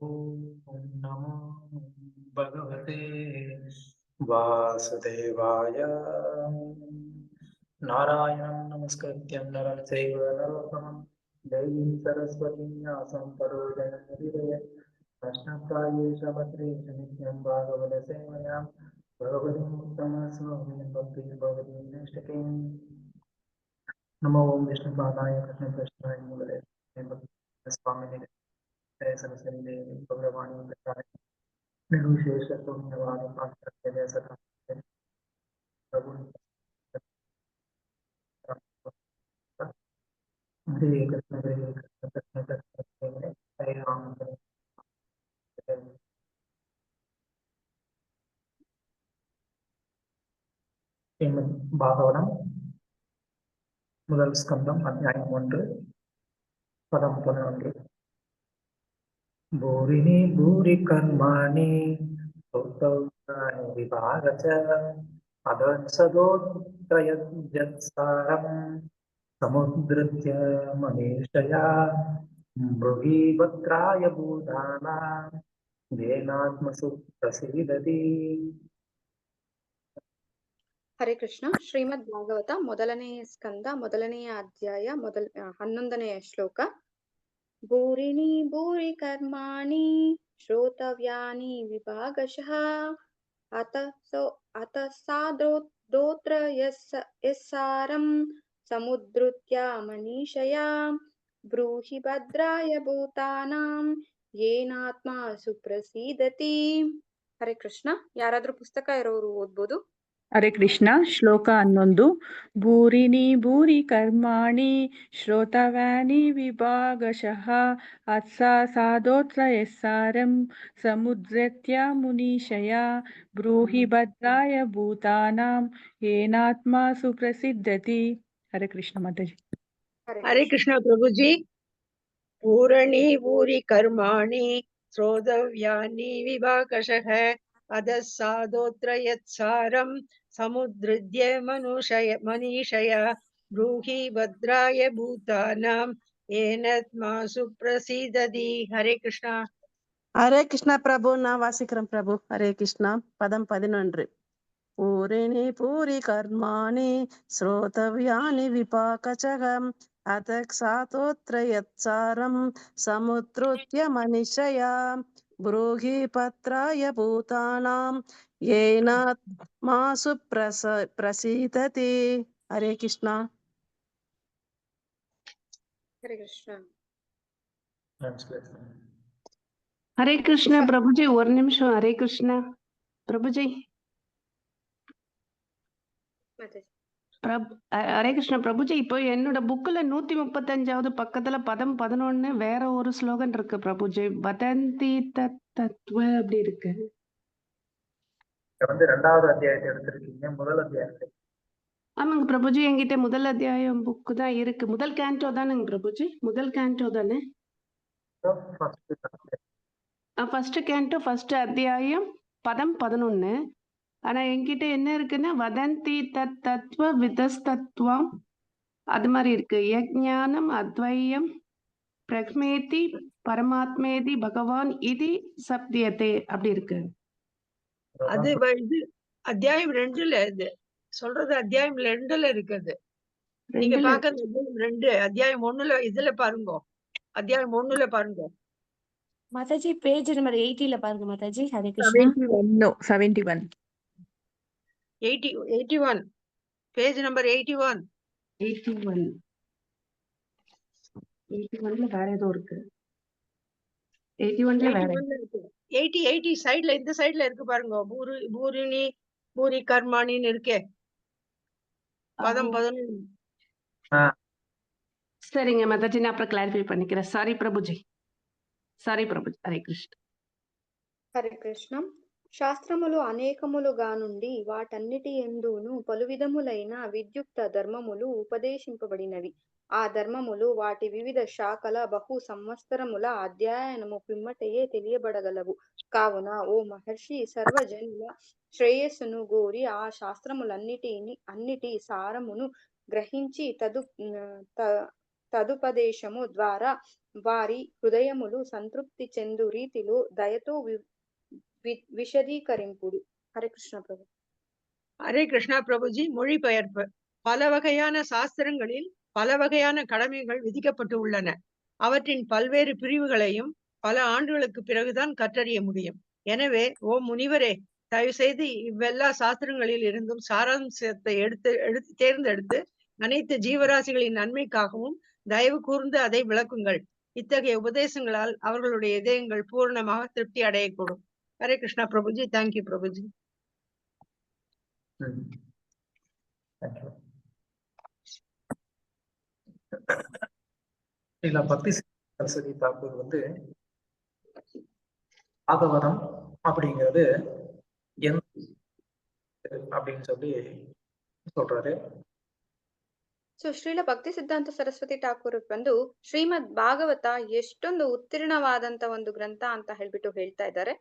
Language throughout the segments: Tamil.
ॐ नमो भगवते वासुदेवाय। नारायणं नमस्कृत्य नरं चैव नरोत्तमं देवीं सरस्वतीं व्यासं ततो जयमुदीरये। कृष्णप्रायेष भद्रेष नित्यं भागवतसेवयां भगवतीं उत्तमस्वामीं भक्तिर्भवतीं नैष्टिकीम्। नमो ओं विष्णुपादाय कृष्णप्रेष्ठाय मूलवे स्वामिने सरस्वती देवी भगवाणी प्रसाद निर्विशेष पुण्यवाणी पात्र सदा प्रभु हरे कृष्ण कृष्ण कृष्ण हरे राम हरे राम। ஸ்ரீமத் பாகவதம் முதல் ஸ்கந்தம் அத்தியாயம் 1 பதம் 11. பூரிணி பூரி கர்மாணி கௌதவ்யானி விபாகச்ச அதத்சதோத்ரயத்யத்சாரம் समुद्धृत्य मनीषया मृगीवक्त्राय भूतानां येनात्मसु प्रसीदति. ಹರೇ ಕೃಷ್ಣ. ಶ್ರೀಮದ್ ಭಾಗವತ ಮೊದಲನೆಯ ಸ್ಕಂದ ಮೊದಲನೆಯ ಅಧ್ಯಾಯ 11ನೆಯ ಶ್ಲೋಕ. ಭೂರಿಣಿ ಭೂರಿ ಕರ್ಮಾಣಿ ಶ್ರೋತವ್ಯಾನಿ ವಿಭಾಗಶಃ ಅತ ಸಾದೋತ್ರ ಯಸ್ಸಾರಂ ಸಮುದ್ರುತ್ಯ ಮನೀಷಯಾ ಬ್ರೂಹಿ ಭದ್ರಾಯ ಭೂತಾನಾಂ ಯೇನಾತ್ಮ ಸುಪ್ರಸೀದತಿ. ಹರೇ ಕೃಷ್ಣ. ಯಾರಾದ್ರೂ ಪುಸ್ತಕ ಇರೋರು ಓದ್ಬೋದು. ಹರೇ ಕೃಷ್ಣ. ಶ್ಲೋಕ 11. ಭೂರಿಣಿ ಭೂರಿ ಕರ್ಮಾಣಿ ಶ್ರೋತವ್ಯಾನಿ ವಿಭಾಗಶಃ ಅತ್ಸಾ ಸಾದೋತ್ರ ಯಸ್ಸಾರಂ ಸಮುದ್ರತ್ಯ ಮುನೀಶಯ ಬ್ರೂಹಿ ಭದ್ರಾಯ ಭೂತಾನಾಂ ಏನಾತ್ಮ ಸುಪ್ರಸಿದ್ಧತಿ. ಹರೇ ಕೃಷ್ಣ ಮಾತಾಜಿ. हरे कृष्ण प्रभु जी। पूरणी पूरी कर्माणि श्रोतव्यानि विभागशः अधः सादोत्र यत्सारं समुद्धृत्य मनीषया ब्रूहि भद्राय भूतानां येनात्मा सुप्रसीदति. हरे कृष्ण. हरे कृष्ण प्रभु. நான் வாசிக்கிறேன் பிரபு. ஹரே கிருஷ்ணா. பதம் 11. பூரிணி பூரி கர்மாணி ஸ்ரோதவ்யானி விபாகசகம் அதக் சாதோத்ர யத்சாரம் சமுத்ருத்ய மனிஷயா ப்ரூஹி பத்ராய பூதானாம் ஏனாத்மாசு பிரசீததி. ஹரே கிருஷ்ணா. ಹರೇ ಕೃಷ್ಣ. Translation. ஹரே கிருஷ்ண பிரபுஜி. ஒரு நிமிஷம். ஹரே கிருஷ்ண பிரபுஜி. ஹரே கிருஷ்ண பிரபுஜி. இப்போ என்னோட புக்ல 135வது பக்கத்துல பதம் 11 வேற ஒரு ஸ்லோகன் இருக்கு பிரபுஜி. வதந்தி தத்துவ அப்படி இருக்கு. இரண்டாவது அத்தியாயத்தை எடுத்திருக்கீங்க. முதல் அத்தியாயத்தை. ஆமாங்க பிரபுஜி. என்கிட்ட முதல் அத்தியாயம் புக்கு தான் இருக்கு. முதல் கேண்டோ தானேங்க பிரபுஜி? முதல் கேண்டோ தானே? ஃபர்ஸ்ட் கேண்டோ ஃபர்ஸ்ட் அத்தியாயம் பதம் 11. ஆனா என்கிட்ட என்ன இருக்குன்னா வதந்தி தத்துவ விதஸ்தத்துவம் அது மாதிரி இருக்கு. யஜ்ஞானம் அத்வையம் பிரக்மேதி பரமாத்மேதி பகவான் இது சப்தியதே அப்படி இருக்கு. அது இது அத்தியாயம் 2ல இது சொல்றது. அத்தியாயம் 2ல இருக்குது. நீங்க பாக்குறது அத்தியாயம் 2. அத்தியாயம் 1ல இதுல பாருங்க. அத்தியாயம் 1ல பாருங்க மாதாஜி. பேஜ் நம்பர் 80ல பாருங்க மாதாஜி. ஹரே கிருஷ்ணா. 71. 81 page number 81. 81ல வேற ஏதோ இருக்கு. 81ல வேற 80 சைடுல இந்த சைடுல இருக்கு பாருங்க. பூரிணி பூரி கர்மாணின்னு இருக்கே பதம் 11. சரிங்க மாதாஜி. நான் அப்புறம் கிளாரிஃபை பண்ணிக்கிறேன். சாரி பிரபுஜி. సారీ ప్రభుజీ. హరే కృష్ణ. హరే కృష్ణ. శాస్త్రములు అనేకములుగా నుండి వాటన్నిటి యందును పలు విధములైన విద్యుక్త ధర్మములు ఉపదేశింపబడినవి. ఆ ధర్మములు వాటి వివిధ శాఖల బహు సంవత్సరముల అధ్యయనము పిమ్మటయే తెలియబడగలవు. కావున ఓ మహర్షి, సర్వజనుల శ్రేయస్సును గోరి ఆ శాస్త్రములన్నిటి సారమును గ్రహించి తదుపదేశము ద్వారా వారి హృదయములు సంతృప్తి చెందు రీతిలో దయతో విశదీకరింపుడు. హరే కృష్ణ ప్రభు. ஹரே கிருஷ்ணா பிரபுஜி. மொழிபெயர்ப்பு. பல வகையான சாஸ்திரங்களில் பல வகையான கடமைகள் விதிக்கப்பட்டு உள்ளன. அவற்றின் பல்வேறு பிரிவுகளையும் பல ஆண்டுகளுக்கு பிறகுதான் கற்றறிய முடியும். எனவே ஓ முனிவரே, தயவு செய்து இவ்வெல்லா சாஸ்திரங்களில் இருந்தும் சாராம்சத்தை தேர்ந்தெடுத்து அனைத்து ஜீவராசிகளின் நன்மைக்காகவும் தயவு கூர்ந்து அதை விளக்குங்கள். இத்தகைய உபதேசங்களால் அவர்களுடைய இதயங்கள் பூர்ணமாக திருப்தி அடையக்கூடும். ஹரே கிருஷ்ணா பிரபுஜி. தேங்க்யூ பிரபுஜி. தேங்க்யூ. இல்ல பக்தி சரஸ்வதி தாக்கூர் வந்து பாகவதம் அப்படிங்கிறது அப்படின்னு சொல்லி சொல்றாரு. ಸೊ ಶ್ರೀಲ ಭಕ್ತಿ ಸಿದ್ಧಾಂತ ಸರಸ್ವತಿ ಠಾಕೂರ್ ಬಂದು ಶ್ರೀಮದ್ ಭಾಗವತ ಎಷ್ಟೊಂದು ಉತ್ತೀರ್ಣವಾದಂತ ಒಂದು ಗ್ರಂಥ ಅಂತ ಹೇಳ್ಬಿಟ್ಟು ಹೇಳ್ತಾ ಇದ್ದಾರೆ.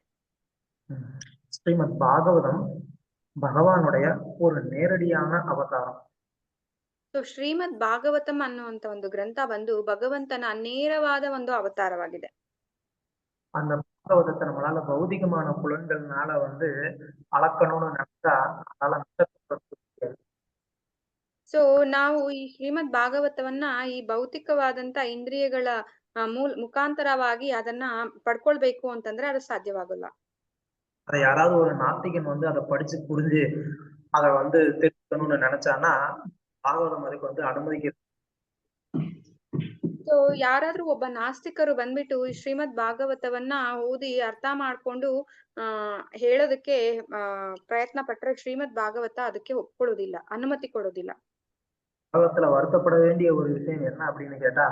ஸ்ரீமத் பாகவதம் பகவானுடைய ஒரு நேரடியான அவதாரம். ಸೊ ಶ್ರೀಮದ್ ಭಾಗವತಂ ಅನ್ನುವಂತ ಒಂದು ಗ್ರಂಥ ಬಂದು ಭಗವಂತನ ನೇರವಾದ ಒಂದು ಅವತಾರವಾಗಿದೆ. அந்த பாகவதத்தை நம்மளால பௌதிகமான புலன்கள்னால வந்து அளக்கணும்னு நினைச்சா அதனால ಸೊ ನಾವು ಈ ಶ್ರೀಮದ್ ಭಾಗವತವನ್ನ ಈ ಭೌತಿಕವಾದಂತ ಇಂದ್ರಿಯಗಳ ಮುಖಾಂತರವಾಗಿ ಅದನ್ನ ಪಡ್ಕೊಳ್ಬೇಕು ಅಂತಂದ್ರೆ ಅದು ಸಾಧ್ಯವಾಗಲ್ಲ. அதை யாராவது ஒரு நாத்திகன் வந்து அதை படிச்சு புரிஞ்சு அதை வந்து தெரிஞ்சுக்கணும்னு நினைச்சானா பாகவதம் அதுக்கு வந்து அனுமதிக்க. ಸೊ ಯಾರಾದ್ರೂ ಒಬ್ಬ ನಾಸ್ತಿಕರು ಬಂದ್ಬಿಟ್ಟು ಈ ಶ್ರೀಮದ್ ಭಾಗವತವನ್ನ ಓದಿ ಅರ್ಥ ಮಾಡ್ಕೊಂಡು ಹೇಳೋದಕ್ಕೆ ಪ್ರಯತ್ನ ಪಟ್ರೆ ಶ್ರೀಮದ್ ಭಾಗವತ ಅದಕ್ಕೆ ಒಪ್ಕೊಳ್ಳೋದಿಲ್ಲ, ಅನುಮತಿ ಕೊಡೋದಿಲ್ಲ. ಭಾಗವತத்துல வருத்தப்பட வேண்டிய ஒரு விஷயம் என்ன அப்படின்னு கேட்டா,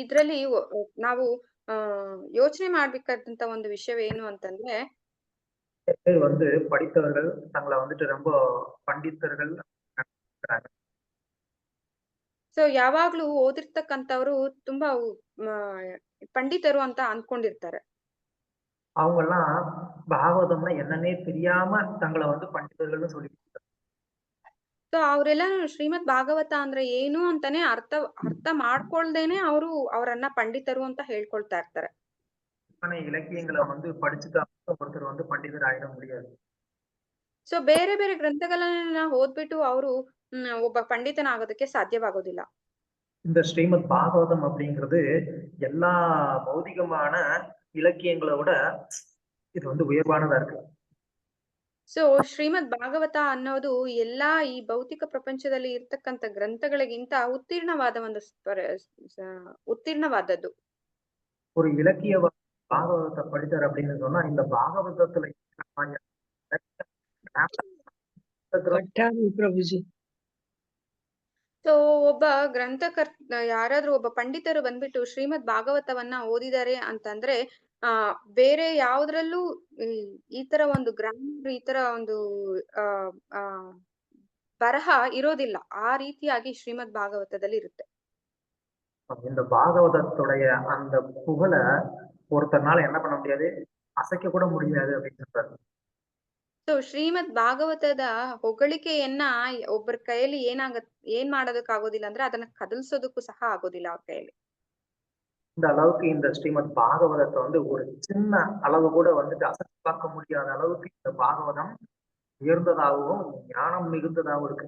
ಇದ್ರಲ್ಲಿ ನಾವು ಯೋಚನೆ ಮಾಡ್ಬೇಕಾದಂತ ಒಂದು ವಿಷಯವೇನು ಅಂತಂದ್ರೆ, வந்து படித்தவர்கள் தங்களை வந்துட்டு ரொம்ப பண்டிತர்கள். ಸೊ ಯಾವಾಗ್ಲೂ ಓದಿರ್ತಕ್ಕಂಥವ್ರು ತುಂಬಾ ಪಂಡಿತರು ಅಂತ ಅನ್ಕೊಂಡಿರ್ತಾರೆ. அவங்க எல்லாம் பாகவதம்னா என்னன்னே தெரியாம தங்களை வந்து பண்டிதர்கள்னு சொல்லி. ಸೊ ಅವರೆಲ್ಲ ಶ್ರೀಮದ್ ಭಾಗವತ ಅಂದ್ರೆ ಏನು ಅಂತಾನೆ ಅರ್ಥ ಮಾಡ್ಕೊಳ್ದೇನೆ ಅವರನ್ನ ಪಂಡಿತರು ಅಂತ ಹೇಳ್ಕೊಳ್ತಾ ಇರ್ತಾರೆ. இலக்கியங்களை வந்து படிச்சுட்டு ஒருத்தர் வந்து பண்டிதர் ஆயிட முடியாது. ಸೊ ಬೇರೆ ಬೇರೆ ಗ್ರಂಥಗಳನ್ನ ಓದ್ಬಿಟ್ಟು ಅವರು ಒಬ್ಬ ಪಂಡಿತನಾಗೋದಕ್ಕೆ ಸಾಧ್ಯವಾಗೋದಿಲ್ಲ. இந்த ஸ்ரீமத் பாகவதம் அப்படிங்கிறது எல்லா பௌதிகமான இலக்கியங்களை விட இது வந்து உயர்வானதா இருக்கு. ಸೊ ಶ್ರೀಮದ್ ಭಾಗವತ ಅನ್ನೋದು ಎಲ್ಲಾ ಈ ಭೌತಿಕ ಪ್ರಪಂಚದಲ್ಲಿ ಇರ್ತಕ್ಕಂಥ ಗ್ರಂಥಗಳಿಗಿಂತ ಉತ್ತೀರ್ಣವಾದದ್ದು. ஒரு இலக்கிய பாகவதத்தை படித்தார் அப்படின்னு சொன்னா இந்த பாகவதத்துல பிரபுஜி. ಸೊ ಒಬ್ಬ ಯಾರಾದ್ರೂ ಒಬ್ಬ ಪಂಡಿತರು ಬಂದ್ಬಿಟ್ಟು ಶ್ರೀಮದ್ ಭಾಗವತವನ್ನ ಓದಿದ್ದಾರೆ ಅಂತಂದ್ರೆ ಬೇರೆ ಯಾವ್ದ್ರಲ್ಲೂ ಈ ತರ ಒಂದು ಗ್ರಾಮರ್, ಈ ತರ ಒಂದು ಬರಹ ಇರೋದಿಲ್ಲ. ಆ ರೀತಿಯಾಗಿ ಶ್ರೀಮದ್ ಭಾಗವತದಲ್ಲಿ ಇರುತ್ತೆ. இந்த பாகவதத்துடைய அந்த புகழை ஒருத்தர்னால என்ன பண்ண முடியாது, அசைக்க கூட முடியாது அப்படின்னு சொல்றாரு. ಸೊ ಶ್ರೀಮದ್ ಭಾಗವತದ ಹೊಗಳಿಕೆಯನ್ನ ಒಬ್ಬರ ಕೈಯಲ್ಲಿ ಏನ್ ಮಾಡೋದಕ್ಕಾಗೋದಿಲ್ಲ ಅಂದ್ರೆ ಅದನ್ನ ಕದಲ್ಸೋದಕ್ಕೂ ಸಹ ಆಗೋದಿಲ್ಲ ಅವ್ರ ಕೈಯಲ್ಲಿ. இந்த அளவுக்கு இந்த ஸ்ரீமத் பாகவதத்தை வந்து ஒரு சின்ன அளவு கூட வந்துட்டு அசைச்சு பார்க்க முடியாத அளவுக்கு இந்த பாகவதம் உயர்ந்ததாகவும் ஞானம் மிகுந்ததாகவும் இருக்கு.